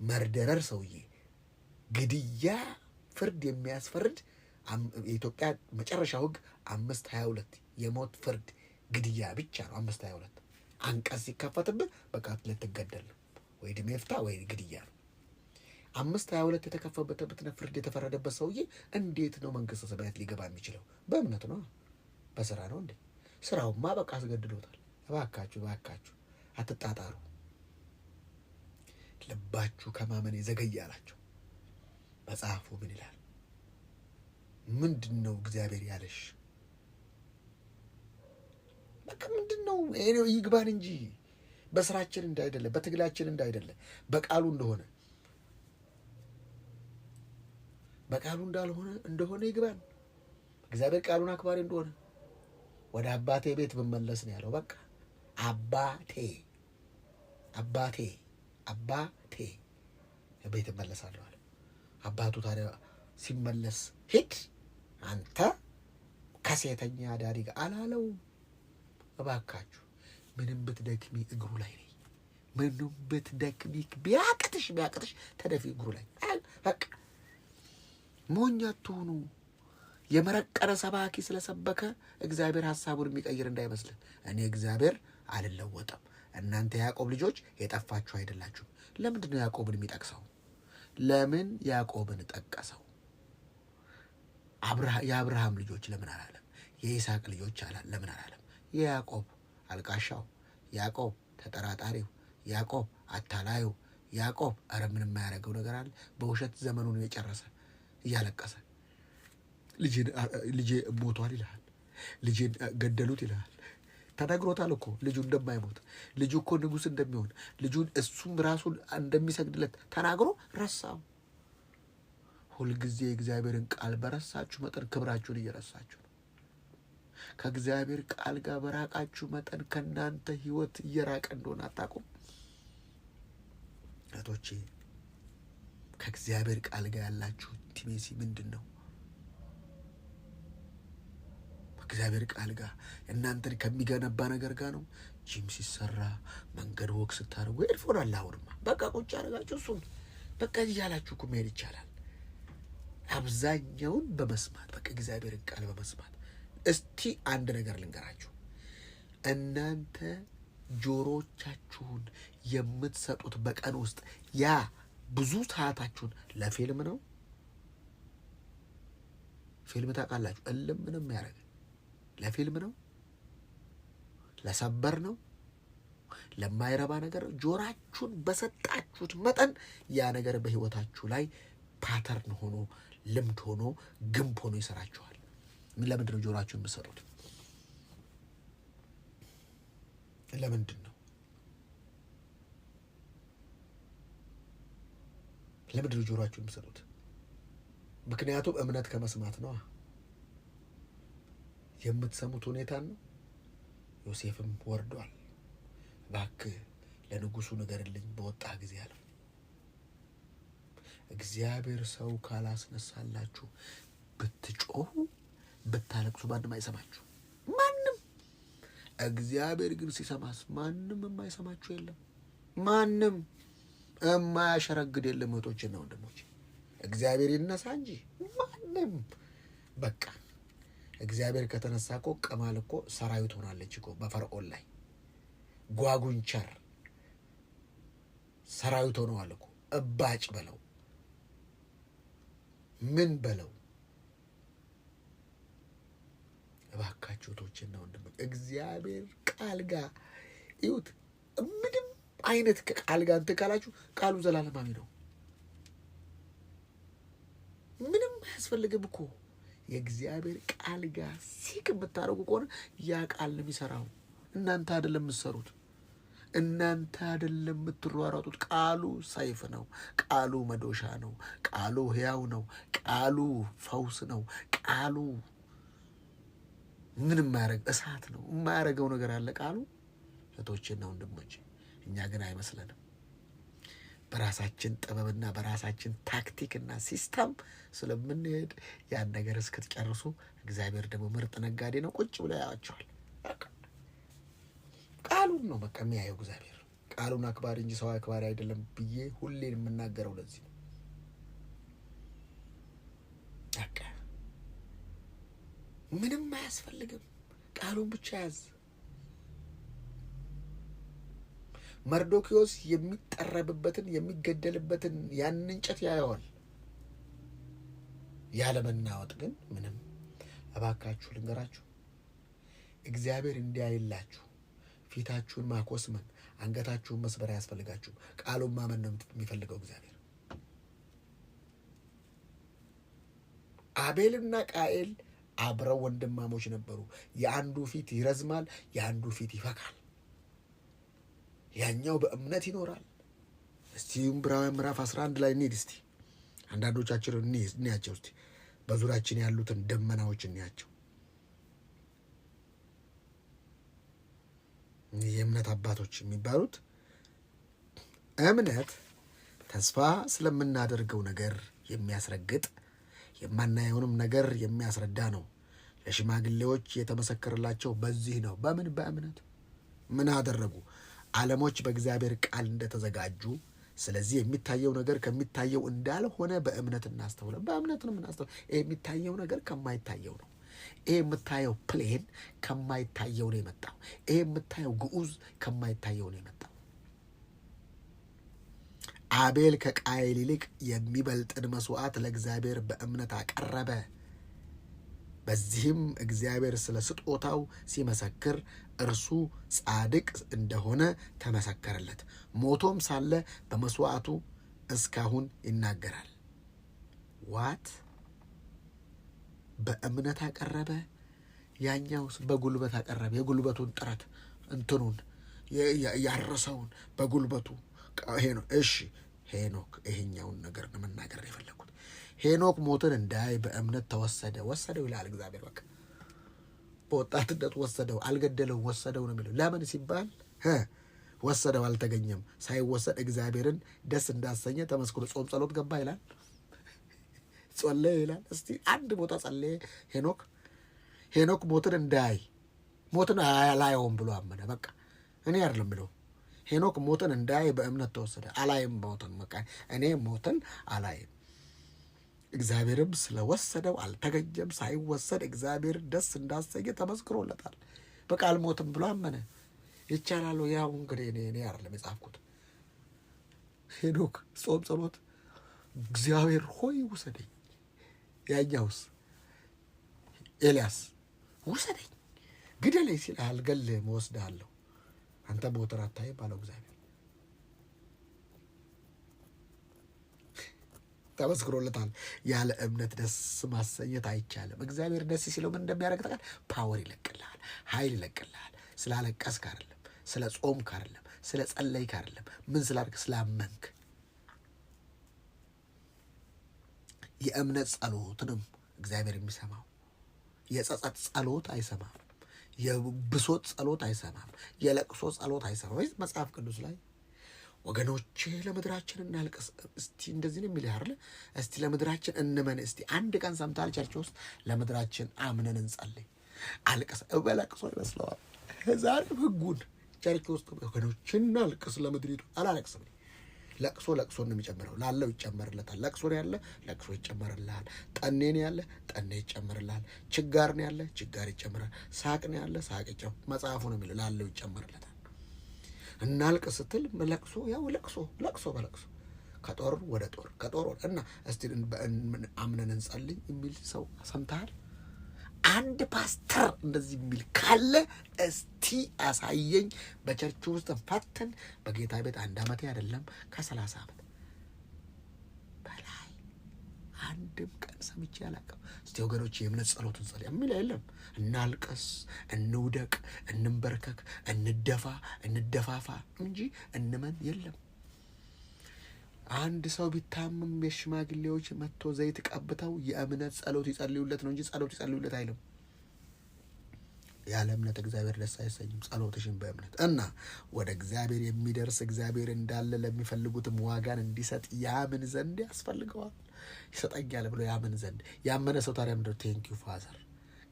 A: መርደረር ሰውዬ፣ ግድያ ፍርድ የሚያስፈርድ የኢትዮጵያ መጨረሻው ሕግ 522 የሞት ፍርድ ግድያ ብቻ ነው። 522 አንቀጽ ሲከፈትብህ በቃ ልትገደል ነው። ወይ ዕድሜ ፍታ ወይ ግድያ ነው። 522 የተከፈተበትና ፍርድ የተፈረደበት ሰውዬ እንዴት ነው መንግስተ ሰማያት ሊገባ የሚችለው? በእምነት ነው? በስራ ነው እንዴ? ስራውማ በቃ አስገድዶታል። እባካችሁ አትጣጣሩ። ልባችሁ ከማመን የዘገየ አላቸው። መጽሐፉ ምን ይላል? ምንድን ነው እግዚአብሔር ያለሽ? በቃ ምንድን ነው ይግባን እንጂ በስራችን እንዳይደለ፣ በትግላችን እንዳይደለ፣ በቃሉ እንደሆነ ይግባን። እግዚአብሔር ቃሉን አክባሪ እንደሆነ ወደ አባቴ ቤት ብመለስ ነው ያለው። በቃ አባቴ ቤት እመለሳለሁ አለ። አባቱ ታዲያ ሲመለስ ሂድ አንተ ከሴተኛ አዳሪ ጋር አላለው። እባካችሁ ምንም ብትደክሚ እግሩ ላይ ነኝ። ምንም ብትደክሚ ቢያቅትሽ ተደፊ እግሩ ላይ። በቃ ሞኝ አትሁኑ። የመረቀረ ሰባኪ ስለሰበከ እግዚአብሔር ሐሳቡን የሚቀይር እንዳይመስልን። እኔ እግዚአብሔር አልለወጥም። እናንተ ያዕቆብ ልጆች የጠፋችሁ አይደላችሁም። ለምንድን ነው ያዕቆብን የሚጠቅሰው? ለምን ያዕቆብን ጠቀሰው? የአብርሃም ልጆች ለምን አላለም? የይስሐቅ ልጆች ለምን አላለም? የያዕቆብ አልቃሻው፣ ያዕቆብ ተጠራጣሪው፣ ያዕቆብ አታላዩ፣ ያዕቆብ ኧረ ምንም የማያደርገው ነገር አለ። በውሸት ዘመኑን የጨረሰ እያለቀሰ ልጄ ሞቷል ይልሃል። ልጄን ገደሉት ይልሃል። ተነግሮታል እኮ ልጁ እንደማይሞት፣ ልጁ እኮ ንጉሥ እንደሚሆን፣ ልጁን እሱም ራሱን እንደሚሰግድለት ተናግሮ ረሳው። ሁልጊዜ እግዚአብሔርን ቃል በረሳችሁ መጠን ክብራችሁን እየረሳችሁ ነው። ከእግዚአብሔር ቃል ጋር በራቃችሁ መጠን ከእናንተ ሕይወት እየራቀ እንደሆነ አታውቁም? እህቶቼ ከእግዚአብሔር ቃል ጋር ያላችሁ ኢንቲሜሲ ምንድን ነው? ከእግዚአብሔር ቃል ጋር እናንተን ከሚገነባ ነገር ጋር ነው። ጂም ሲሰራ መንገድ ወክ ስታደርጉ ኤድፎን አለ። አሁንማ በቃ ቁጭ አደረጋችሁ እሱን በቃ እያላችሁ እኮ መሄድ ይቻላል። አብዛኛውን በመስማት በቃ እግዚአብሔርን ቃል በመስማት። እስቲ አንድ ነገር ልንገራችሁ። እናንተ ጆሮቻችሁን የምትሰጡት በቀን ውስጥ ያ ብዙ ሰዓታችሁን ለፊልም ነው። ፊልም ታውቃላችሁ፣ ምንም ያደርግ ለፊልም ነው፣ ለሰበር ነው፣ ለማይረባ ነገር ጆራችሁን በሰጣችሁት መጠን ያ ነገር በህይወታችሁ ላይ ፓተርን ሆኖ ልምድ ሆኖ ግንብ ሆኖ ይሰራችኋል። ለምንድን ነው ጆሮአችሁን የምትሰጡት? ለምንድን ነው ጆሮአችሁን የምትሰጡት? ምክንያቱም እምነት ከመስማት ነው። የምትሰሙት ሁኔታን ነው። ዮሴፍም ወርዷል። እባክህ ለንጉሱ ንገርልኝ በወጣ ጊዜ አለ። እግዚአብሔር ሰው ካላስነሳላችሁ ብትጮሁ ብታለቅሱ ማንም አይሰማችሁ። ማንም። እግዚአብሔር ግን ሲሰማስ ማንም የማይሰማችሁ የለም። ማንም የማያሸረግድ የለም። እህቶችና ወንድሞች እግዚአብሔር ይነሳ እንጂ ማንም። በቃ እግዚአብሔር ከተነሳ እኮ ቀማል እኮ ሰራዊት ሆናለች እኮ በፈርዖን ላይ ጓጉንቸር ሰራዊት ሆነዋል እኮ። እባጭ በለው ምን በለው። እባካችሁ እህቶችና ወንድሞች እግዚአብሔር ቃል ጋር ይሁት ምንም አይነት ከቃል ጋር እንትን ካላችሁ ቃሉ ዘላለማዊ ነው። ምንም አያስፈልግም እኮ የእግዚአብሔር ቃል ጋር ሲክ የምታደርጉ ከሆነ ያ ቃል ነው የሚሰራው። እናንተ አይደለም የምትሰሩት፣ እናንተ አይደለም የምትሯሯጡት። ቃሉ ሰይፍ ነው። ቃሉ መዶሻ ነው። ቃሉ ሕያው ነው። ቃሉ ፈውስ ነው። ቃሉ ምን የማያደርግ እሳት ነው። የማያደርገው ነገር አለ ቃሉ። እህቶቼና ወንድሞቼ እኛ ግን አይመስለንም። በራሳችን ጥበብና በራሳችን ታክቲክና ሲስተም ስለምንሄድ ያን ነገር እስክትጨርሱ እግዚአብሔር ደግሞ ምርጥ ነጋዴ ነው። ቁጭ ብሎ ያያቸዋል። ቃሉን ነው በቃ የሚያየው እግዚአብሔር። ቃሉን አክባሪ እንጂ ሰው አክባሪ አይደለም ብዬ ሁሌ የምናገረው ለዚህ ነው። በቃ ምንም አያስፈልግም። ቃሉን ብቻ ያዝ። መርዶክዮስ የሚጠረብበትን የሚገደልበትን ያንን እንጨት ያየዋል። ያለመናወጥ ግን ምንም። እባካችሁ ልንገራችሁ፣ እግዚአብሔር እንዲያይላችሁ ፊታችሁን ማኮስመን አንገታችሁን መስበር አያስፈልጋችሁም። ቃሉን ማመን ነው የሚፈልገው እግዚአብሔር። አቤልና ቃኤል አብረው ወንድማሞች ነበሩ። የአንዱ ፊት ይረዝማል፣ የአንዱ ፊት ይፈካል። ያኛው በእምነት ይኖራል። እስቲ ዕብራውያን ምዕራፍ 11 ላይ እንሂድ። እስቲ አንዳንዶቻችን እንያቸው። እስቲ በዙሪያችን ያሉትን ደመናዎች እንያቸው። የእምነት አባቶች የሚባሉት እምነት ተስፋ ስለምናደርገው ነገር የሚያስረግጥ የማናየውንም ነገር የሚያስረዳ ነው። ለሽማግሌዎች የተመሰከረላቸው በዚህ ነው። በምን? በእምነት። ምን አደረጉ? ዓለሞች በእግዚአብሔር ቃል እንደተዘጋጁ፣ ስለዚህ የሚታየው ነገር ከሚታየው እንዳልሆነ በእምነት እናስተውለን። በእምነት ነው የምናስተውለው። ይሄ የሚታየው ነገር ከማይታየው ነው። ይሄ የምታየው ፕሌን ከማይታየው ነው የመጣው። ይሄ የምታየው ግዑዝ ከማይታየው ነው የመጣው። አቤል ከቃየል ይልቅ የሚበልጥን መስዋዕት ለእግዚአብሔር በእምነት አቀረበ። በዚህም እግዚአብሔር ስለ ስጦታው ሲመሰክር እርሱ ጻድቅ እንደሆነ ተመሰከረለት። ሞቶም ሳለ በመስዋዕቱ እስካሁን ይናገራል። ዋት? በእምነት አቀረበ። ያኛውስ በጉልበት አቀረበ። የጉልበቱን ጥረት እንትኑን ያረሰውን በጉልበቱ ሄኖክ። እሺ ሄኖክ፣ ይሄኛውን ነገር ነው መናገር ነው የፈለኩት። ሄኖክ ሞትን እንዳይ በእምነት ተወሰደ። ወሰደው ይላል እግዚአብሔር። በቃ በወጣትነት ወሰደው፣ አልገደለው፣ ወሰደው ነው የሚለው። ለምን ሲባል ወሰደው፣ አልተገኘም። ሳይወሰድ እግዚአብሔርን ደስ እንዳሰኘ ተመስክሮ ጾም ጸሎት ገባ ይላል። ጸለየ ይላል። እስቲ አንድ ቦታ ጸለየ ሄኖክ ሞትን እንዳይ፣ ሞትን አላየውም ብሎ አመነ። በቃ እኔ አይደለም ብሎ ሄኖክ ሞትን እንዳይ በእምነት ተወሰደ። አላይም ሞትን፣ በቃ እኔ ሞትን አላይም። እግዚአብሔርም ስለወሰደው አልተገኘም። ሳይወሰድ እግዚአብሔር ደስ እንዳሰኘ ተመስክሮለታል። በቃ አልሞትም ብሎ አመነ። ይቻላል። ያው እንግዲህ እኔ አይደለም የጻፍኩት። ሄኖክ ጾም ጸሎት፣ እግዚአብሔር ሆይ ውሰደኝ። ያኛውስ ኤልያስ ውሰደኝ፣ ግደለኝ ሲል አልገልህም፣ እወስድሃለሁ፣ አንተ ሞትን አታይም አለው እግዚአብሔር። ተመስክሮለታል። ያለ እምነት ደስ ማሰኘት አይቻልም። እግዚአብሔር ደስ ሲለው ምን እንደሚያደርግ ታውቃለህ? ፓወር ይለቅልሃል፣ ኃይል ይለቅልሃል። ስላለቀስክ አይደለም፣ ስለ ጾምክ አይደለም፣ ስለ ጸለይክ አይደለም። ምን ስላደርግ? ስላመንክ። የእምነት ጸሎትንም እግዚአብሔር የሚሰማው የጸጸት ጸሎት አይሰማም። የብሶት ጸሎት አይሰማም። የለቅሶ ጸሎት አይሰማም። ወይ መጽሐፍ ቅዱስ ላይ ወገኖቼ ለምድራችን እናልቅስ፣ እስቲ እንደዚህ ነው የሚልህ አይደል? እስቲ ለምድራችን እንመን። እስቲ አንድ ቀን ሰምታል ቸርች ውስጥ ለምድራችን አምነን እንጸልይ። አልቅስ በለቅሶ ይመስለዋል። ዛሬም ህጉን ቸርች ውስጥ ወገኖቼ እናልቅስ ለምድሪቱ አላለቅስም። ለቅሶ ነው የሚጨምረው። ላለው ይጨመርለታል። ለቅሶ ነው ያለ ለቅሶ ይጨመርልሃል። ጠኔ ነው ያለ ጠኔ ይጨመርልሃል። ችጋር ነው ያለ ችጋር ይጨመራል። ሳቅ ነው ያለ ሳቅ ይጨመራል። መጽሐፉ ነው የሚለው ላለው ይጨመርለታል። እናልቅስ ስትል ለቅሶ ያው ለቅሶ በለቅሶ ከጦር ወደ ጦር ከጦር እና እስቲ አምነን እንጸልይ የሚል ሰው ሰምተሃል? አንድ ፓስተር እንደዚህ የሚል ካለ እስቲ አሳየኝ። በቸርቹ ውስጥ ፈተን በጌታ ቤት 1 ዓመቴ አይደለም ከ30 ዓመት በላይ አንድም ቀን ሰምቼ አላውቅም። እስቲ ወገኖች የእምነት ጸሎት እንጸልይ የሚል የለም። እናልቀስ፣ እንውደቅ፣ እንንበርከክ፣ እንደፋፋ እንጂ እንመን የለም። አንድ ሰው ቢታመም የሽማግሌዎች መጥቶ ዘይት ቀብተው የእምነት ጸሎት ይጸልዩለት ነው እንጂ ጸሎት ይጸልዩለት አይልም። ያለ እምነት እግዚአብሔር ደስ አይሰኝም። ጸሎትሽን በእምነት እና ወደ እግዚአብሔር የሚደርስ እግዚአብሔር እንዳለ ለሚፈልጉትም ዋጋን እንዲሰጥ ያምን ዘንድ ያስፈልገዋል። ይሰጠኛል ብሎ ያምን ዘንድ ያመነ ሰው ታዲያ ምንድን ነው? ቴንኪዩ ፋዘር።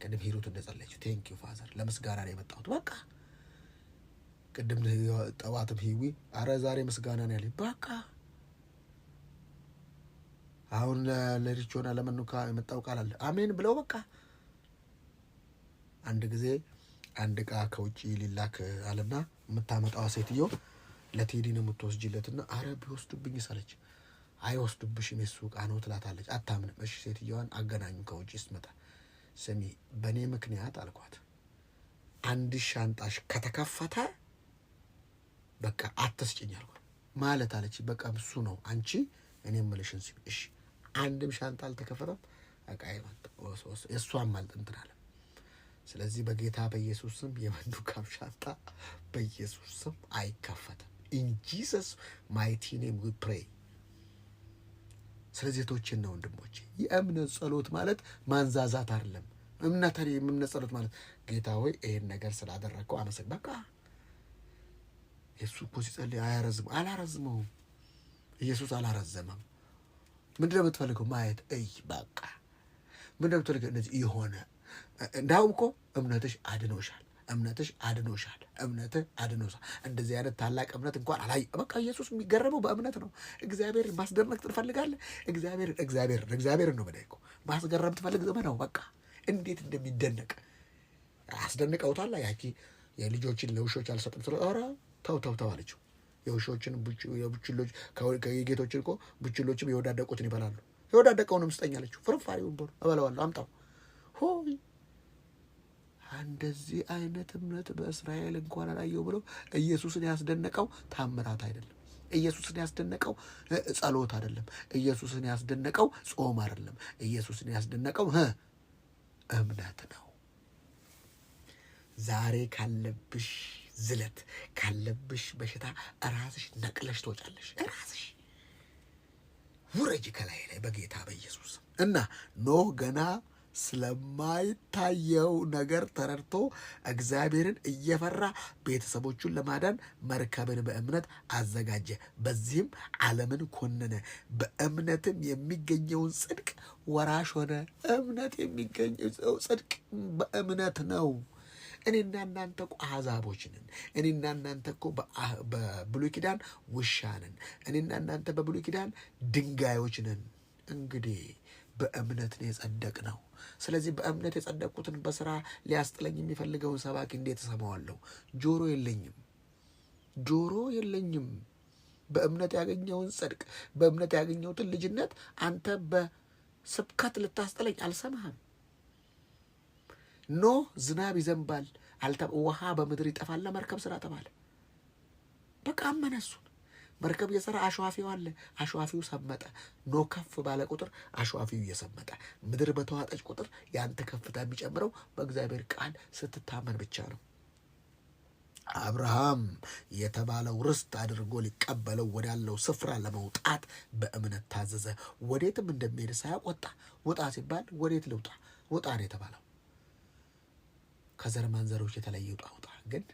A: ቅድም ሂሩት እንደጸለየችው ቴንኪዩ ፋዘር፣ ለምስጋና ነው የመጣሁት። በቃ ቅድም ጠዋትም ሂዊ አረ ዛሬ ምስጋና ነው ያለኝ። በቃ አሁን ለሪቾና ለመኑካ የመጣው ቃል አለ አሜን ብለው በቃ አንድ ጊዜ አንድ ዕቃ ከውጪ ሊላክ አለና የምታመጣዋ ሴትዮ ለቴዲ ነው የምትወስጂለትና አረ ቢወስዱብኝ ሳለች አይወስዱብሽም የሱ ዕቃ ነው ትላታለች። አታምንም። እሺ ሴትዮዋን አገናኙ ከውጪ ስትመጣ ስሚ በእኔ ምክንያት አልኳት 1 ሻንጣሽ ከተከፈተ በቃ አትስጭኝ አልኳት ማለት አለች። በቃ እሱ ነው አንቺ እኔ የምልሽን ሲል እሺ አንድም ሻንጣ አልተከፈተም። አቃይ ወሰወስ እሷም አልጥንትን አለ። ስለዚህ በጌታ በኢየሱስ ስም የመንዱካም ሻንጣ በኢየሱስ ስም አይከፈትም። ኢን ጂሰስ ማይቲ ኔም ዊ ፕሬይ። ስለዚህ እህቶቼና ወንድሞቼ የእምነት ጸሎት ማለት ማንዛዛት አይደለም። እምነት ጸሎት ማለት ጌታ ሆይ ይሄን ነገር ስላደረግከው አመሰግናለሁ። በቃ ኢየሱስ እኮ ሲጸልይ አላረዝመውም። ኢየሱስ አላረዘመም። ምንድነው የምትፈልገው? ማየት በቃ ምንድነው የምትፈልገው? እንደዚህ የሆነ እንዳውም እኮ እምነትሽ አድኖሻል። እንደዚህ አይነት ታላቅ እምነት እንኳን አላይ። በቃ ኢየሱስ የሚገረመው በእምነት ነው። እግዚአብሔር ማስደነቅ ትፈልጋለህ? እግዚአብሔር ነው በላይ እኮ ማስገረም ትፈልግ ዘመናው በቃ እንዴት እንደሚደነቅ አስደንቀውታል። ያቺ የልጆችን ለውሾች አልሰጥም ስለ ኧረ ተው አለችው። የውሾችን የቡችሎች ከጌቶችን እኮ ቡችሎችም የወዳደቁትን ይበላሉ። የወዳደቀውንም ስጠኝ አለችው። ፍርፋሪውን ብሎ እበላዋለሁ አምጣው። ሆይ እንደዚህ አይነት እምነት በእስራኤል እንኳን አላየው ብሎ ኢየሱስን ያስደነቀው ታምራት አይደለም። ኢየሱስን ያስደነቀው ጸሎት አይደለም። ኢየሱስን ያስደነቀው ጾም አይደለም። ኢየሱስን ያስደነቀው እምነት ነው። ዛሬ ካለብሽ ዝለት ካለብሽ በሽታ ራስሽ ነቅለሽ ትወጫለሽ። ራስሽ ውረጅ ከላይ ላይ በጌታ በኢየሱስ እና ኖህ ገና ስለማይታየው ነገር ተረድቶ እግዚአብሔርን እየፈራ ቤተሰቦቹን ለማዳን መርከብን በእምነት አዘጋጀ። በዚህም ዓለምን ኮነነ። በእምነትም የሚገኘውን ጽድቅ ወራሽ ሆነ። እምነት የሚገኘው ጽድቅ በእምነት ነው። እኔና እናንተ እኮ አሕዛቦች ነን። እኔና እናንተ እኮ በብሉይ ኪዳን ውሻ ነን። እኔና እናንተ በብሉይ ኪዳን ድንጋዮች ነን። እንግዲህ በእምነት ነው የጸደቅነው። ስለዚህ በእምነት የጸደቅኩትን በስራ ሊያስጥለኝ የሚፈልገውን ሰባኪ እንዴት እሰማዋለሁ? ጆሮ የለኝም። በእምነት ያገኘውን ጽድቅ በእምነት ያገኘሁትን ልጅነት አንተ በስብከት ልታስጥለኝ አልሰማህም። ኖህ ዝናብ ይዘንባል ውሃ በምድር ይጠፋል ለመርከብ ስራ ተባለ። በቃ አመነ እሱን። መርከብ እየሰራ አሸዋፊው አለ። አሸዋፊው ሰመጠ። ኖ ከፍ ባለ ቁጥር አሸዋፊው እየሰመጠ፣ ምድር በተዋጠች ቁጥር ያንተ ከፍታ የሚጨምረው በእግዚአብሔር ቃል ስትታመን ብቻ ነው። አብርሃም የተባለው ርስት አድርጎ ሊቀበለው ወዳለው ስፍራ ለመውጣት በእምነት ታዘዘ። ወዴትም እንደሚሄድ ሳያውቅ ወጣ። ውጣ ሲባል ወዴት ልውጣ? ውጣ ነው የተባለው። ከዘር ማንዘሮች የተለየ ውጣ። ግን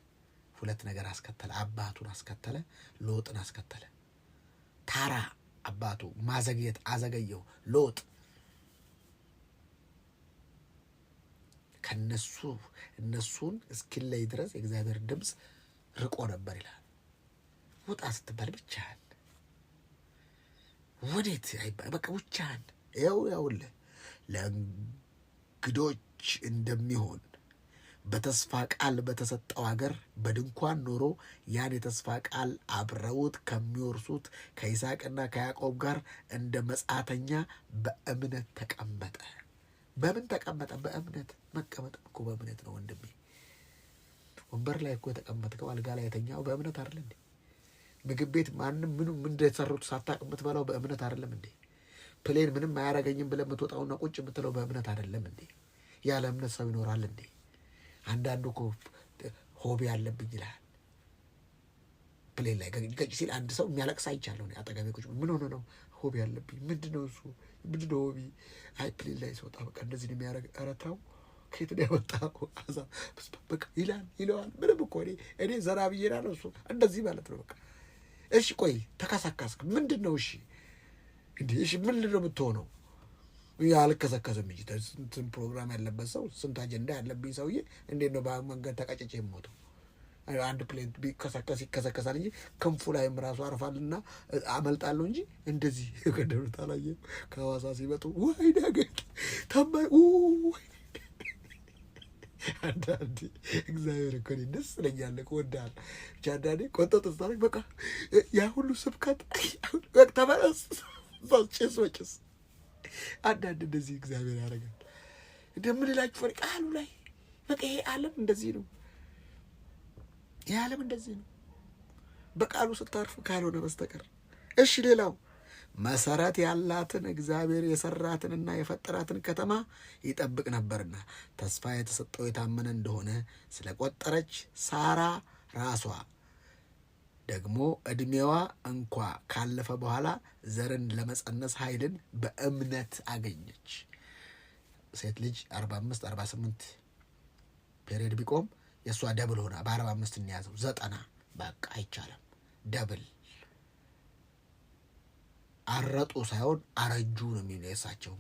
A: ሁለት ነገር አስከተለ። አባቱን አስከተለ፣ ሎጥን አስከተለ። ታራ አባቱ ማዘግየት አዘገየው። ሎጥ እነሱን እስኪለይ ድረስ የእግዚአብሔር ድምፅ ርቆ ነበር ይላል። ውጣ ስትባል ብቻህን ወዴት አይባል። በቃ ብቻህን ያውልህ ለእንግዶች እንደሚሆን በተስፋ ቃል በተሰጠው ሀገር በድንኳን ኖሮ ያን የተስፋ ቃል አብረውት ከሚወርሱት ከይስሐቅና ከያዕቆብ ጋር እንደ መጻተኛ በእምነት ተቀመጠ። በምን ተቀመጠ? በእምነት። መቀመጥ እኮ በእምነት ነው ወንድሜ። ወንበር ላይ እኮ የተቀመጥከው አልጋ ላይ የተኛው በእምነት አይደለም እንዴ? ምግብ ቤት ማንም ምንም እንደተሰሩት ሳታውቅ የምትበላው በእምነት አይደለም እንዴ? ፕሌን ምንም አያረገኝም ብለህ የምትወጣውና ቁጭ የምትለው በእምነት አይደለም እንዴ? ያለ እምነት ሰው ይኖራል እንዴ? አንዳንዱ እኮ ሆቢ አለብኝ ይላል። ፕሌን ላይ ገጭ ሲል አንድ ሰው የሚያለቅስ አይቻለሁ። አጠገቤ ቁጭ ምን ሆነ ነው? ሆቢ አለብኝ። ምንድነው እሱ? ምንድነው ሆቢ? አይ ፕሌን ላይ ሲወጣ በቃ እንደዚህ ነው የሚያደርግ። ኧረ ተው፣ ከየት ነው ያመጣው? በቃ ይለዋል። ምንም እኮ እኔ ዘና ብዬ እላለሁ፣ እሱ እንደዚህ ማለት ነው በቃ። እሺ ቆይ ተከሳካስክ ምንድን ነው? እሺ እንዴ እሺ ምንድን ነው የምትሆነው? አልከሰከስም እንጂ ስንት ፕሮግራም ያለበት ሰው፣ ስንት አጀንዳ ያለብኝ ሰውዬ እንዴት ነው በመንገድ ተቀጭጬ የምሞተው? አንድ ፕሌን ቢከሰከስ ይከሰከሳል እንጂ ክንፉ ላይም ራሱ አርፋልና አመልጣለሁ እንጂ እንደዚህ የገደሉት አላየም። ከሐዋሳ ሲመጡ ወይ ዳገት ታማኝ ወይ አንዳንዴ እግዚአብሔር እኮ ደስ ይለኛል እኮ ወዳል ብቻ አንዳንዴ ቆንጠጥ ስታደርግ በቃ ያ ሁሉ ስብከት ተመለስ ጭስ አንዳንድ እንደዚህ እግዚአብሔር ያደርጋል። እንደምንላችሁ ፈሪ ቃሉ ላይ በቃ ይሄ ዓለም እንደዚህ ነው። ይሄ ዓለም እንደዚህ ነው በቃሉ ስታርፍ ካልሆነ በስተቀር። እሺ ሌላው መሰረት ያላትን እግዚአብሔር የሰራትንና የፈጠራትን ከተማ ይጠብቅ ነበርና ተስፋ የተሰጠው የታመነ እንደሆነ ስለቆጠረች ሳራ ራሷ ደግሞ እድሜዋ እንኳ ካለፈ በኋላ ዘርን ለመጸነስ ኃይልን በእምነት አገኘች። ሴት ልጅ 45 48 ፔሪየድ ቢቆም የእሷ ደብል ሆና በ45 እንያዘው 90 በቃ አይቻልም። ደብል አረጡ ሳይሆን አረጁ ነው የሚለው የእሳቸው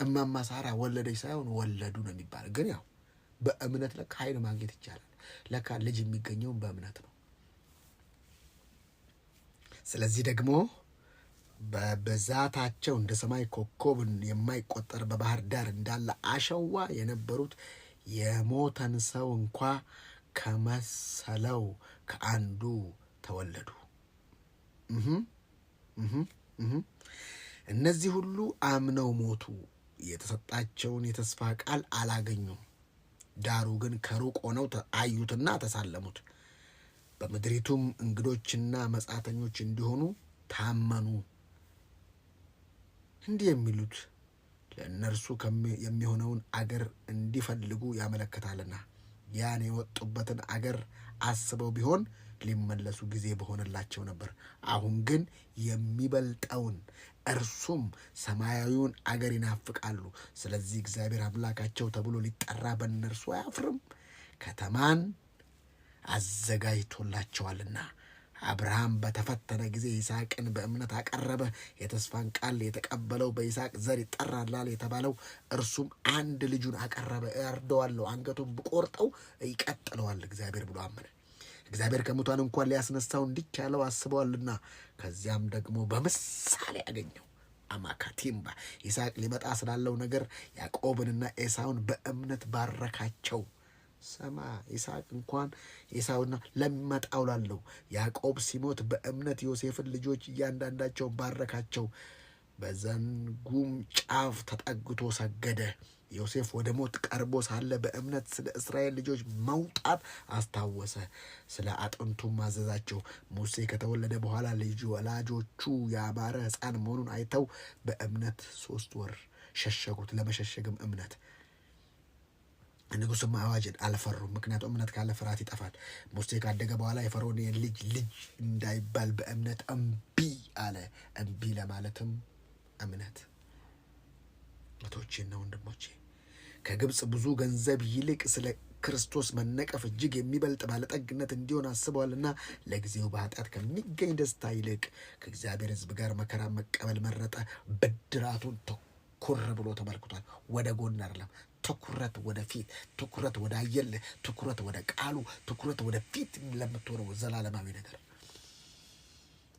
A: እማማ ሳራ ወለደች ሳይሆን ወለዱ ነው የሚባል። ግን ያው በእምነት ለካ ኃይል ማግኘት ይቻላል። ለካ ልጅ የሚገኘው በእምነት ነው። ስለዚህ ደግሞ በብዛታቸው እንደ ሰማይ ኮከብን የማይቆጠር በባህር ዳር እንዳለ አሸዋ የነበሩት የሞተን ሰው እንኳ ከመሰለው ከአንዱ ተወለዱ። እነዚህ ሁሉ አምነው ሞቱ፣ የተሰጣቸውን የተስፋ ቃል አላገኙም። ዳሩ ግን ከሩቅ ሆነው አዩትና ተሳለሙት። በምድሪቱም እንግዶችና መጻተኞች እንዲሆኑ ታመኑ። እንዲህ የሚሉት ለእነርሱ የሚሆነውን አገር እንዲፈልጉ ያመለክታልና ያን የወጡበትን አገር አስበው ቢሆን ሊመለሱ ጊዜ በሆነላቸው ነበር። አሁን ግን የሚበልጠውን እርሱም ሰማያዊውን አገር ይናፍቃሉ። ስለዚህ እግዚአብሔር አምላካቸው ተብሎ ሊጠራ በእነርሱ አያፍርም፣ ከተማን አዘጋጅቶላቸዋልና። አብርሃም በተፈተነ ጊዜ ይስሐቅን በእምነት አቀረበ። የተስፋን ቃል የተቀበለው በይስሐቅ ዘር ይጠራላል የተባለው እርሱም አንድ ልጁን አቀረበ። እያርደዋለሁ፣ አንገቱን ብቆርጠው ይቀጥለዋል እግዚአብሔር ብሎ አመነ። እግዚአብሔር ከሙታን እንኳን ሊያስነሳው እንዲቻለው አስበዋልና። ከዚያም ደግሞ በምሳሌ ያገኘው አማካቲምባ ይስሐቅ ሊመጣ ስላለው ነገር ያዕቆብንና ኤሳውን በእምነት ባረካቸው። ሰማ ይስሐቅ እንኳን ኤሳውና ለሚመጣው ላለው ያዕቆብ ሲሞት በእምነት ዮሴፍን ልጆች እያንዳንዳቸው ባረካቸው። በዘንጉም ጫፍ ተጠግቶ ሰገደ። ዮሴፍ ወደ ሞት ቀርቦ ሳለ በእምነት ስለ እስራኤል ልጆች መውጣት አስታወሰ። ስለ አጥንቱም አዘዛቸው። ሙሴ ከተወለደ በኋላ ወላጆቹ ያማረ ሕፃን መሆኑን አይተው በእምነት 3 ወር ሸሸጉት። ለመሸሸግም እምነት ንጉሥም አዋጅን አልፈሩም። ምክንያቱም እምነት ካለ ፍርሃት ይጠፋል። ሙሴ ካደገ በኋላ የፈርዖን ልጅ እንዳይባል በእምነት እምቢ አለ። እምቢ ለማለትም እምነት እህቶቼና ወንድሞቼ ከግብፅ ብዙ ገንዘብ ይልቅ ስለ ክርስቶስ መነቀፍ እጅግ የሚበልጥ ባለጠግነት እንዲሆን አስበዋልና ለጊዜው በኃጢአት ከሚገኝ ደስታ ይልቅ ከእግዚአብሔር ሕዝብ ጋር መከራ መቀበል መረጠ። ብድራቱን ትኩር ብሎ ተመልክቷል። ወደ ጎን አይደለም። ትኩረት ወደ ፊት፣ ትኩረት ወደ አየለ፣ ትኩረት ወደ ቃሉ፣ ትኩረት ወደ ፊት ለምትሆነው ዘላለማዊ ነገር።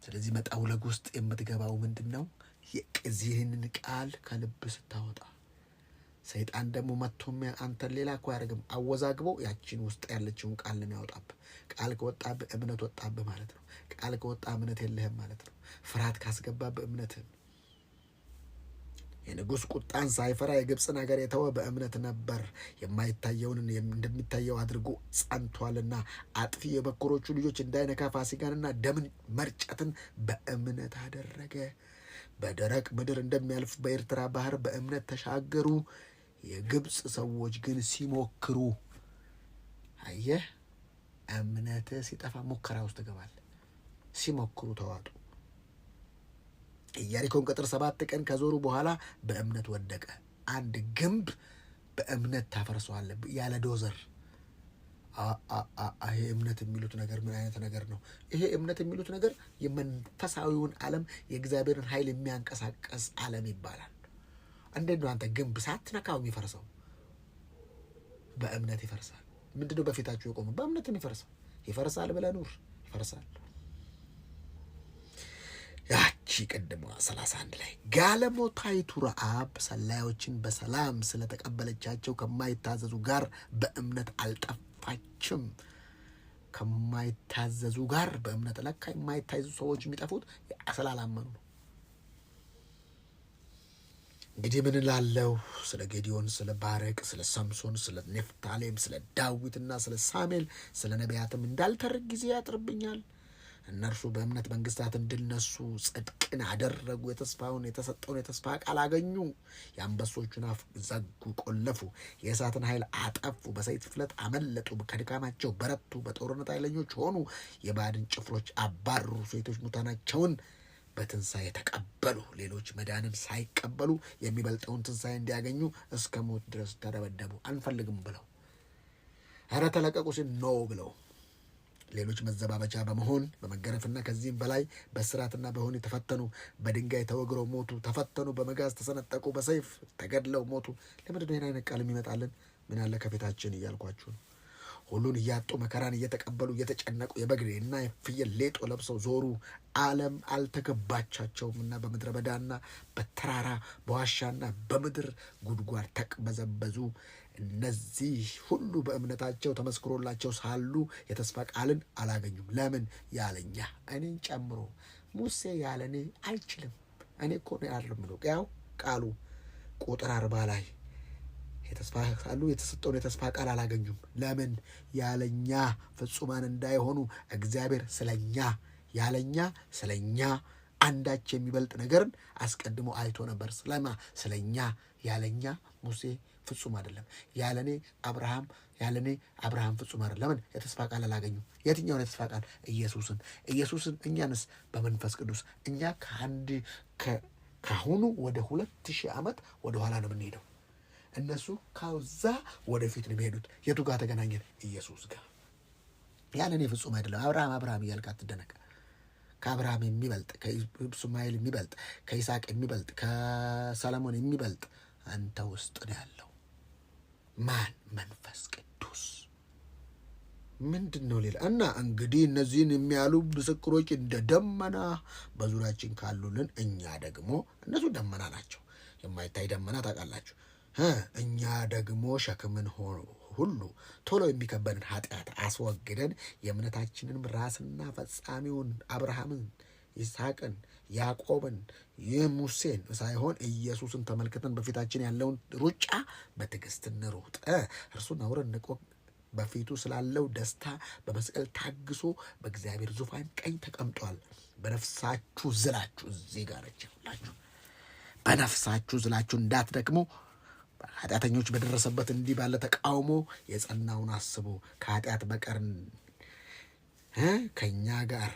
A: ስለዚህ መጣውለግ ውስጥ የምትገባው ምንድን ነው? የዚህንን ቃል ከልብ ስታወጣ ሰይጣን ደግሞ መጥቶም አንተን ሌላ እኮ አያደርግም። አወዛግቦ ያችን ውስጥ ያለችውን ቃል ነው የሚያወጣብህ። ቃል ከወጣብህ እምነት ወጣብህ ማለት ነው። ቃል ከወጣ እምነት የለህም ማለት ነው። ፍርሃት ካስገባብህ እምነትህን የንጉሥ ቁጣን ሳይፈራ የግብፅን ሀገር የተወ በእምነት ነበር። የማይታየውን እንደሚታየው አድርጎ ጸንቷልና አጥፊ የበኩሮቹ ልጆች እንዳይነካ ፋሲካንና ደምን መርጨትን በእምነት አደረገ። በደረቅ ምድር እንደሚያልፍ በኤርትራ ባህር በእምነት ተሻገሩ። የግብፅ ሰዎች ግን ሲሞክሩ፣ አየህ፣ እምነት ሲጠፋ ሙከራ ውስጥ ትገባለህ። ሲሞክሩ ተዋጡ። ኢያሪኮን ቅጥር 7 ቀን ከዞሩ በኋላ በእምነት ወደቀ። አንድ ግንብ በእምነት ታፈርሰዋለህ ያለ ዶዘር። ይሄ እምነት የሚሉት ነገር ምን አይነት ነገር ነው? ይሄ እምነት የሚሉት ነገር የመንፈሳዊውን ዓለም የእግዚአብሔርን ኃይል የሚያንቀሳቀስ ዓለም ይባላል። እንዴት ነው አንተ ግንብ ሳትነካው የሚፈርሰው? በእምነት ይፈርሳል። ምንድነው በፊታችሁ የቆመ? በእምነት የሚፈርሰው ይፈርሳል ብለህ ኑር፣ ይፈርሳል። ያቺ ቅድሟ 31 ላይ ጋለሞታይቱ ረዓብ ሰላዮችን በሰላም ስለተቀበለቻቸው ከማይታዘዙ ጋር በእምነት አልጠፋችም። ከማይታዘዙ ጋር በእምነት ለካ የማይታዘዙ ሰዎች የሚጠፉት ስላላመኑ ነው። እንግዲህ ምን እላለሁ? ስለ ጌዲዮን፣ ስለ ባረቅ፣ ስለ ሳምሶን፣ ስለ ኔፍታሌም፣ ስለ ዳዊትና ስለ ሳሙኤል፣ ስለ ነቢያትም እንዳልተርክ ጊዜ ያጥርብኛል። እነርሱ በእምነት መንግስታትን ድል ነሱ፣ ጽድቅን አደረጉ፣ የተሰጠውን የተስፋ ቃል አገኙ። የአንበሶቹን አፍ ዘጉ፣ ቆለፉ፣ የእሳትን ኃይል አጠፉ፣ በሰይፍ ፍለት አመለጡ፣ ከድካማቸው በረቱ፣ በጦርነት ኃይለኞች ሆኑ፣ የባዕድን ጭፍሮች አባሩ፣ ሴቶች ሙታናቸውን በትንሣኤ ተቀበሉ። ሌሎች መዳንን ሳይቀበሉ የሚበልጠውን ትንሣኤ እንዲያገኙ እስከ ሞት ድረስ ተደበደቡ። አንፈልግም ብለው ኧረ ተለቀቁ ሲል ኖ ብለው ሌሎች መዘባበቻ በመሆን በመገረፍና ከዚህም በላይ በስራትና በሆን ተፈተኑ። በድንጋይ ተወግረው ሞቱ፣ ተፈተኑ፣ በመጋዝ ተሰነጠቁ፣ በሰይፍ ተገድለው ሞቱ። ለምንድን ነው ይህን አይነት ቃል የሚመጣልን? ምን ያለ ከፊታችን እያልኳችሁ ነው። ሁሉን እያጡ መከራን እየተቀበሉ እየተጨነቁ የበግና የፍየል ሌጦ ለብሰው ዞሩ። ዓለም አልተገባቻቸውም እና በምድረ በዳና በተራራ በዋሻና በምድር ጉድጓድ ተቅበዘበዙ። እነዚህ ሁሉ በእምነታቸው ተመስክሮላቸው ሳሉ የተስፋ ቃልን አላገኙም። ለምን? ያለኛ እኔን ጨምሮ ሙሴ ያለ እኔ አይችልም። እኔ እኮ ነው ያለው። ያው ቃሉ ቁጥር 40 ላይ የተስፋ ቃሉ የተሰጠውን የተስፋ ቃል አላገኙም። ለምን? ያለኛ ፍጹማን እንዳይሆኑ እግዚአብሔር ስለኛ ያለኛ ስለኛ አንዳች የሚበልጥ ነገርን አስቀድሞ አይቶ ነበር። ስለማ ስለኛ ያለኛ ሙሴ ፍጹም አይደለም። ያለኔ አብርሃም ፍጹም አይደለም። ለምን? የተስፋ ቃል አላገኙም። የትኛውን የተስፋ ቃል? ኢየሱስን። እኛንስ በመንፈስ ቅዱስ። እኛ ከአሁኑ ወደ 2000 ዓመት ወደ ኋላ ነው የምንሄደው። እነሱ ከዛ ወደፊት ነው የሚሄዱት። የቱ ጋር ተገናኘን? ኢየሱስ ጋር። ያለኔ ፍጹም አይደለም። አብርሃም እያልክ አትደነቅ። ከአብርሃም የሚበልጥ ከእስማኤል የሚበልጥ ከይስሐቅ የሚበልጥ ከሰለሞን የሚበልጥ አንተ ውስጥ ነው ያለው። ማን? መንፈስ ቅዱስ። ምንድን ነው ሌላ? እና እንግዲህ እነዚህን የሚያሉ ምስክሮች እንደ ደመና በዙሪያችን ካሉልን፣ እኛ ደግሞ እነሱ ደመና ናቸው፣ የማይታይ ደመና ታውቃላችሁ። እኛ ደግሞ ሸክምን ሁሉ ቶሎ የሚከበንን ኃጢአት አስወግደን የእምነታችንን ራስና ፈጻሚውን አብርሃምን ይስሐቅን፣ ያዕቆብን፣ ሙሴን ሳይሆን ኢየሱስን ተመልክተን በፊታችን ያለውን ሩጫ በትዕግስት እንሩጥ። እርሱ ነውርን ንቆ በፊቱ ስላለው ደስታ በመስቀል ታግሶ በእግዚአብሔር ዙፋን ቀኝ ተቀምጧል። በነፍሳችሁ ዝላችሁ፣ እዚህ ጋር ላችሁ በነፍሳችሁ ዝላችሁ እንዳትደክሙ ኃጢአተኞች በደረሰበት እንዲህ ባለ ተቃውሞ የጸናውን አስቡ። ከኃጢአት በቀር ከእኛ ጋር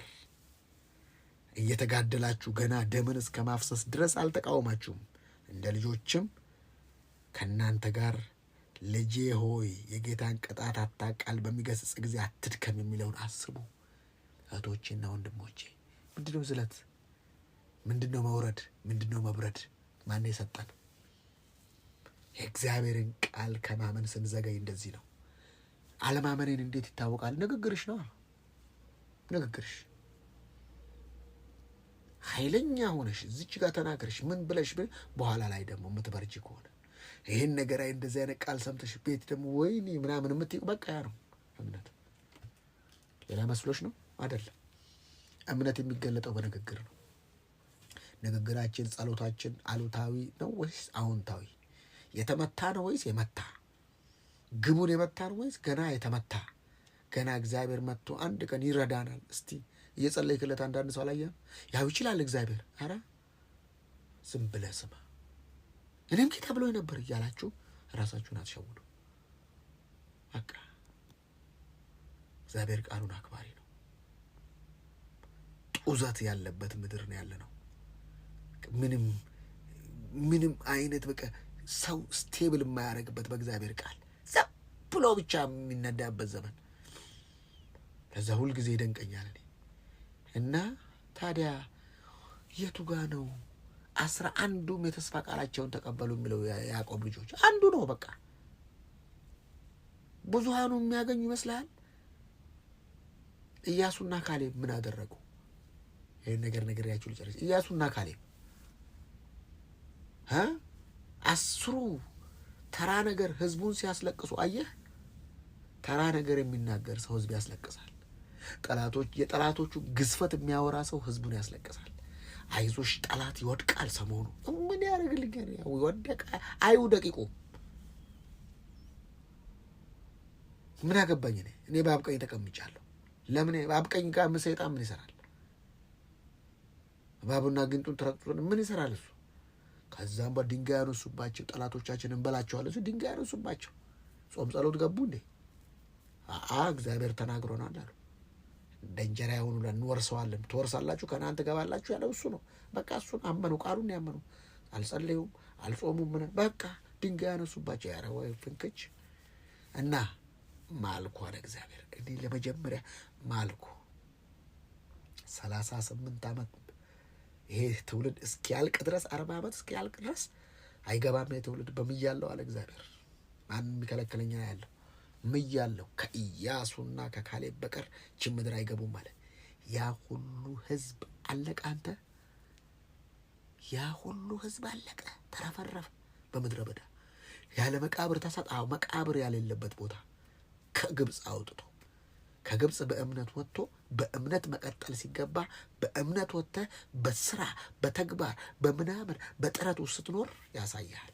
A: እየተጋደላችሁ ገና ደምን እስከ ማፍሰስ ድረስ አልተቃወማችሁም። እንደ ልጆችም ከእናንተ ጋር ልጄ ሆይ የጌታን ቅጣት አታቃል፣ በሚገስጽ ጊዜ አትድከም የሚለውን አስቡ። እህቶቼና ወንድሞቼ፣ ምንድነው ዝለት? ምንድነው መውረድ? ምንድነው መብረድ? ማን የሰጠን? የእግዚአብሔርን ቃል ከማመን ስንዘገይ እንደዚህ ነው። አለማመኔን እንዴት ይታወቃል? ንግግርሽ ነው። ንግግርሽ ኃይለኛ ሆነሽ እዚች ጋር ተናገርሽ ምን ብለሽ በኋላ ላይ ደግሞ የምትበርጂ ከሆነ ይህን ነገር እንደዚህ አይነት ቃል ሰምተሽ ቤት ደግሞ ወይኔ ምናምን የምትይው በቃ ያ ነው እምነት። ሌላ መስሎሽ ነው? አይደለም። እምነት የሚገለጠው በንግግር ነው። ንግግራችን፣ ጸሎታችን አሉታዊ ነው ወይስ አዎንታዊ? የተመታ ነው ወይስ የመታ? ግቡን የመታ ነው ወይስ ገና የተመታ? ገና እግዚአብሔር መጥቶ አንድ ቀን ይረዳናል። እስቲ እየጸለይክለት አንዳንድ ሰው አላየህም? ያው ይችላል እግዚአብሔር። ኧረ ዝም ብለህ ስማ። እኔም ጌታ ብሎኝ ነበር እያላችሁ ራሳችሁን አትሸውዱ። በቃ እግዚአብሔር ቃሉን አክባሪ ነው። ጡዘት ያለበት ምድር ነው ያለ ነው። ምንም አይነት በቃ ሰው ስቴብል የማያደርግበት በእግዚአብሔር ቃል ዝም ብሎ ብቻ የሚነዳበት ዘመን። ከዛ ሁልጊዜ ይደንቀኛል እኔ እና ታዲያ የቱ ጋ ነው 11ዱም የተስፋ ቃላቸውን ተቀበሉ የሚለው? ያዕቆብ ልጆች አንዱ ነው። በቃ ብዙሃኑ የሚያገኙ ይመስላል። ኢያሱና ካሌብ ምን አደረጉ? ይህን ነገር ነግሬያችሁ ልጨርስ። ኢያሱና ካሌብ 10 ተራ ነገር ህዝቡን ሲያስለቅሱ አየህ። ተራ ነገር የሚናገር ሰው ህዝብ ያስለቅሳል። የጠላቶቹ ግዝፈት የሚያወራ ሰው ህዝቡን ያስለቅሳል። አይዞሽ ጠላት ይወድቃል። ሰሞኑ ምን ያደርግልኛል? ይወደቃ አይውደቅ ይቁም። ምን አገባኝ እኔ በአብቀኝ ተቀምጫለሁ። ለምን በአብቀኝ ጋር ሰይጣን ምን ይሰራል? እባቡና ግንጡን ተረቅጦ ምን ይሰራል እሱ? ከዛም በድንጋይ ያነሱባቸው ጠላቶቻችን እንበላቸዋለን። እሱ ድንጋይ ያነሱባቸው። ጾም ጸሎት ገቡ እንዴ? እግዚአብሔር ተናግሮናል አሉ። እንደ እንጀራ የሆኑ እንወርሰዋለን። ትወርሳላችሁ፣ ከእናንተ ገባላችሁ ያለው እሱ ነው። በቃ እሱን አመኑ፣ ቃሉን ያመኑ። አልጸለዩም፣ አልጾሙም። ምን በቃ ድንጋይ ያነሱባቸው። ያረ ወይ ፍንክች እና ማልኩ አለ እግዚአብሔር። እኔ ለመጀመሪያ ማልኩ 38 ዓመት ይሄ ትውልድ እስኪያልቅ ድረስ 40 ዓመት እስኪያልቅ ድረስ አይገባም ይሄ ትውልድ በምያለው አለ እግዚአብሔር። ማንም የሚከለክለኝ ያለው ምያለው ከኢያሱና ከካሌብ በቀር ይህች ምድር አይገቡም አለ። ያ ሁሉ ህዝብ አለቀ። አንተ ያ ሁሉ ህዝብ አለቀ፣ ተረፈረፈ በምድረ በዳ ያለ መቃብር ተሰጣ። መቃብር ያሌለበት ቦታ ከግብፅ አውጥቶ ከግብፅ በእምነት ወጥቶ በእምነት መቀጠል ሲገባ በእምነት ወጥተህ በስራ በተግባር በምናምን በጥረት ውስጥ ስትኖር ያሳያል።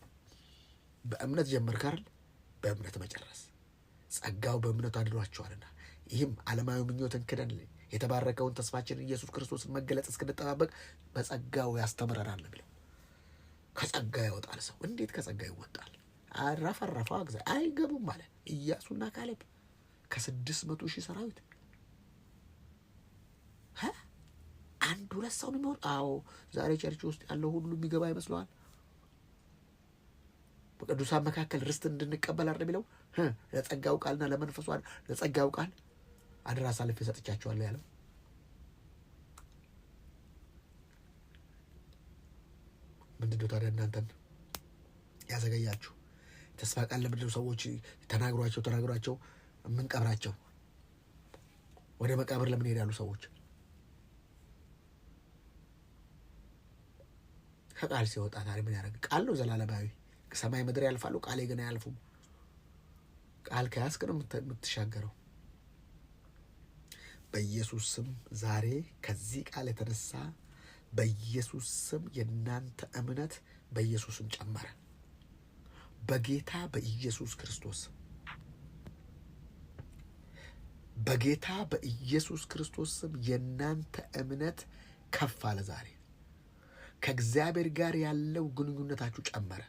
A: በእምነት ጀመርክ አይደል? በእምነት መጨረስ ጸጋው በእምነት አድኗቸዋልና። ይህም ዓለማዊ ምኞትን ክደን የተባረከውን ተስፋችን ኢየሱስ ክርስቶስን መገለጽ እስክንጠባበቅ በጸጋው ያስተምረናል ነው የሚለው። ከጸጋ ያወጣል ሰው። እንዴት ከጸጋ ይወጣል? አረፈረፈ እግዚአብሔር። አይገቡም ማለት ኢያሱና ካሌብ ከ600,000 ሰራዊት 1-2 ሰው ነው። አዎ ዛሬ ቸርች ውስጥ ያለው ሁሉ የሚገባ ይመስለዋል? በቅዱሳን መካከል ርስት እንድንቀበል አይደል የሚለው? ለጸጋው ቃልና ለመንፈሱ ለጸጋው ቃል አደራ አሳልፌ ሰጥቻቸዋለሁ ያለው። ምንድነው ታዲያ እናንተን ያዘገያችሁ? ተስፋ ቃል ለምንድነው ሰዎች ተናግሯቸው የምንቀብራቸው? ወደ መቃብር ለምን ይሄዳሉ ሰዎች? ከቃል ሲወጣ ታዲያ ምን ያደርግ? ቃል ነው ዘላለማዊ። ሰማይ ምድር ያልፋሉ፣ ቃሌ ግን አያልፉም። ቃል ከያዝክ ነው የምትሻገረው። በኢየሱስ ስም ዛሬ ከዚህ ቃል የተነሳ በኢየሱስ ስም የእናንተ እምነት በኢየሱስም ጨመረ። በጌታ በኢየሱስ ክርስቶስ በጌታ በኢየሱስ ክርስቶስ ስም የእናንተ እምነት ከፍ አለ። ዛሬ ከእግዚአብሔር ጋር ያለው ግንኙነታችሁ ጨመረ።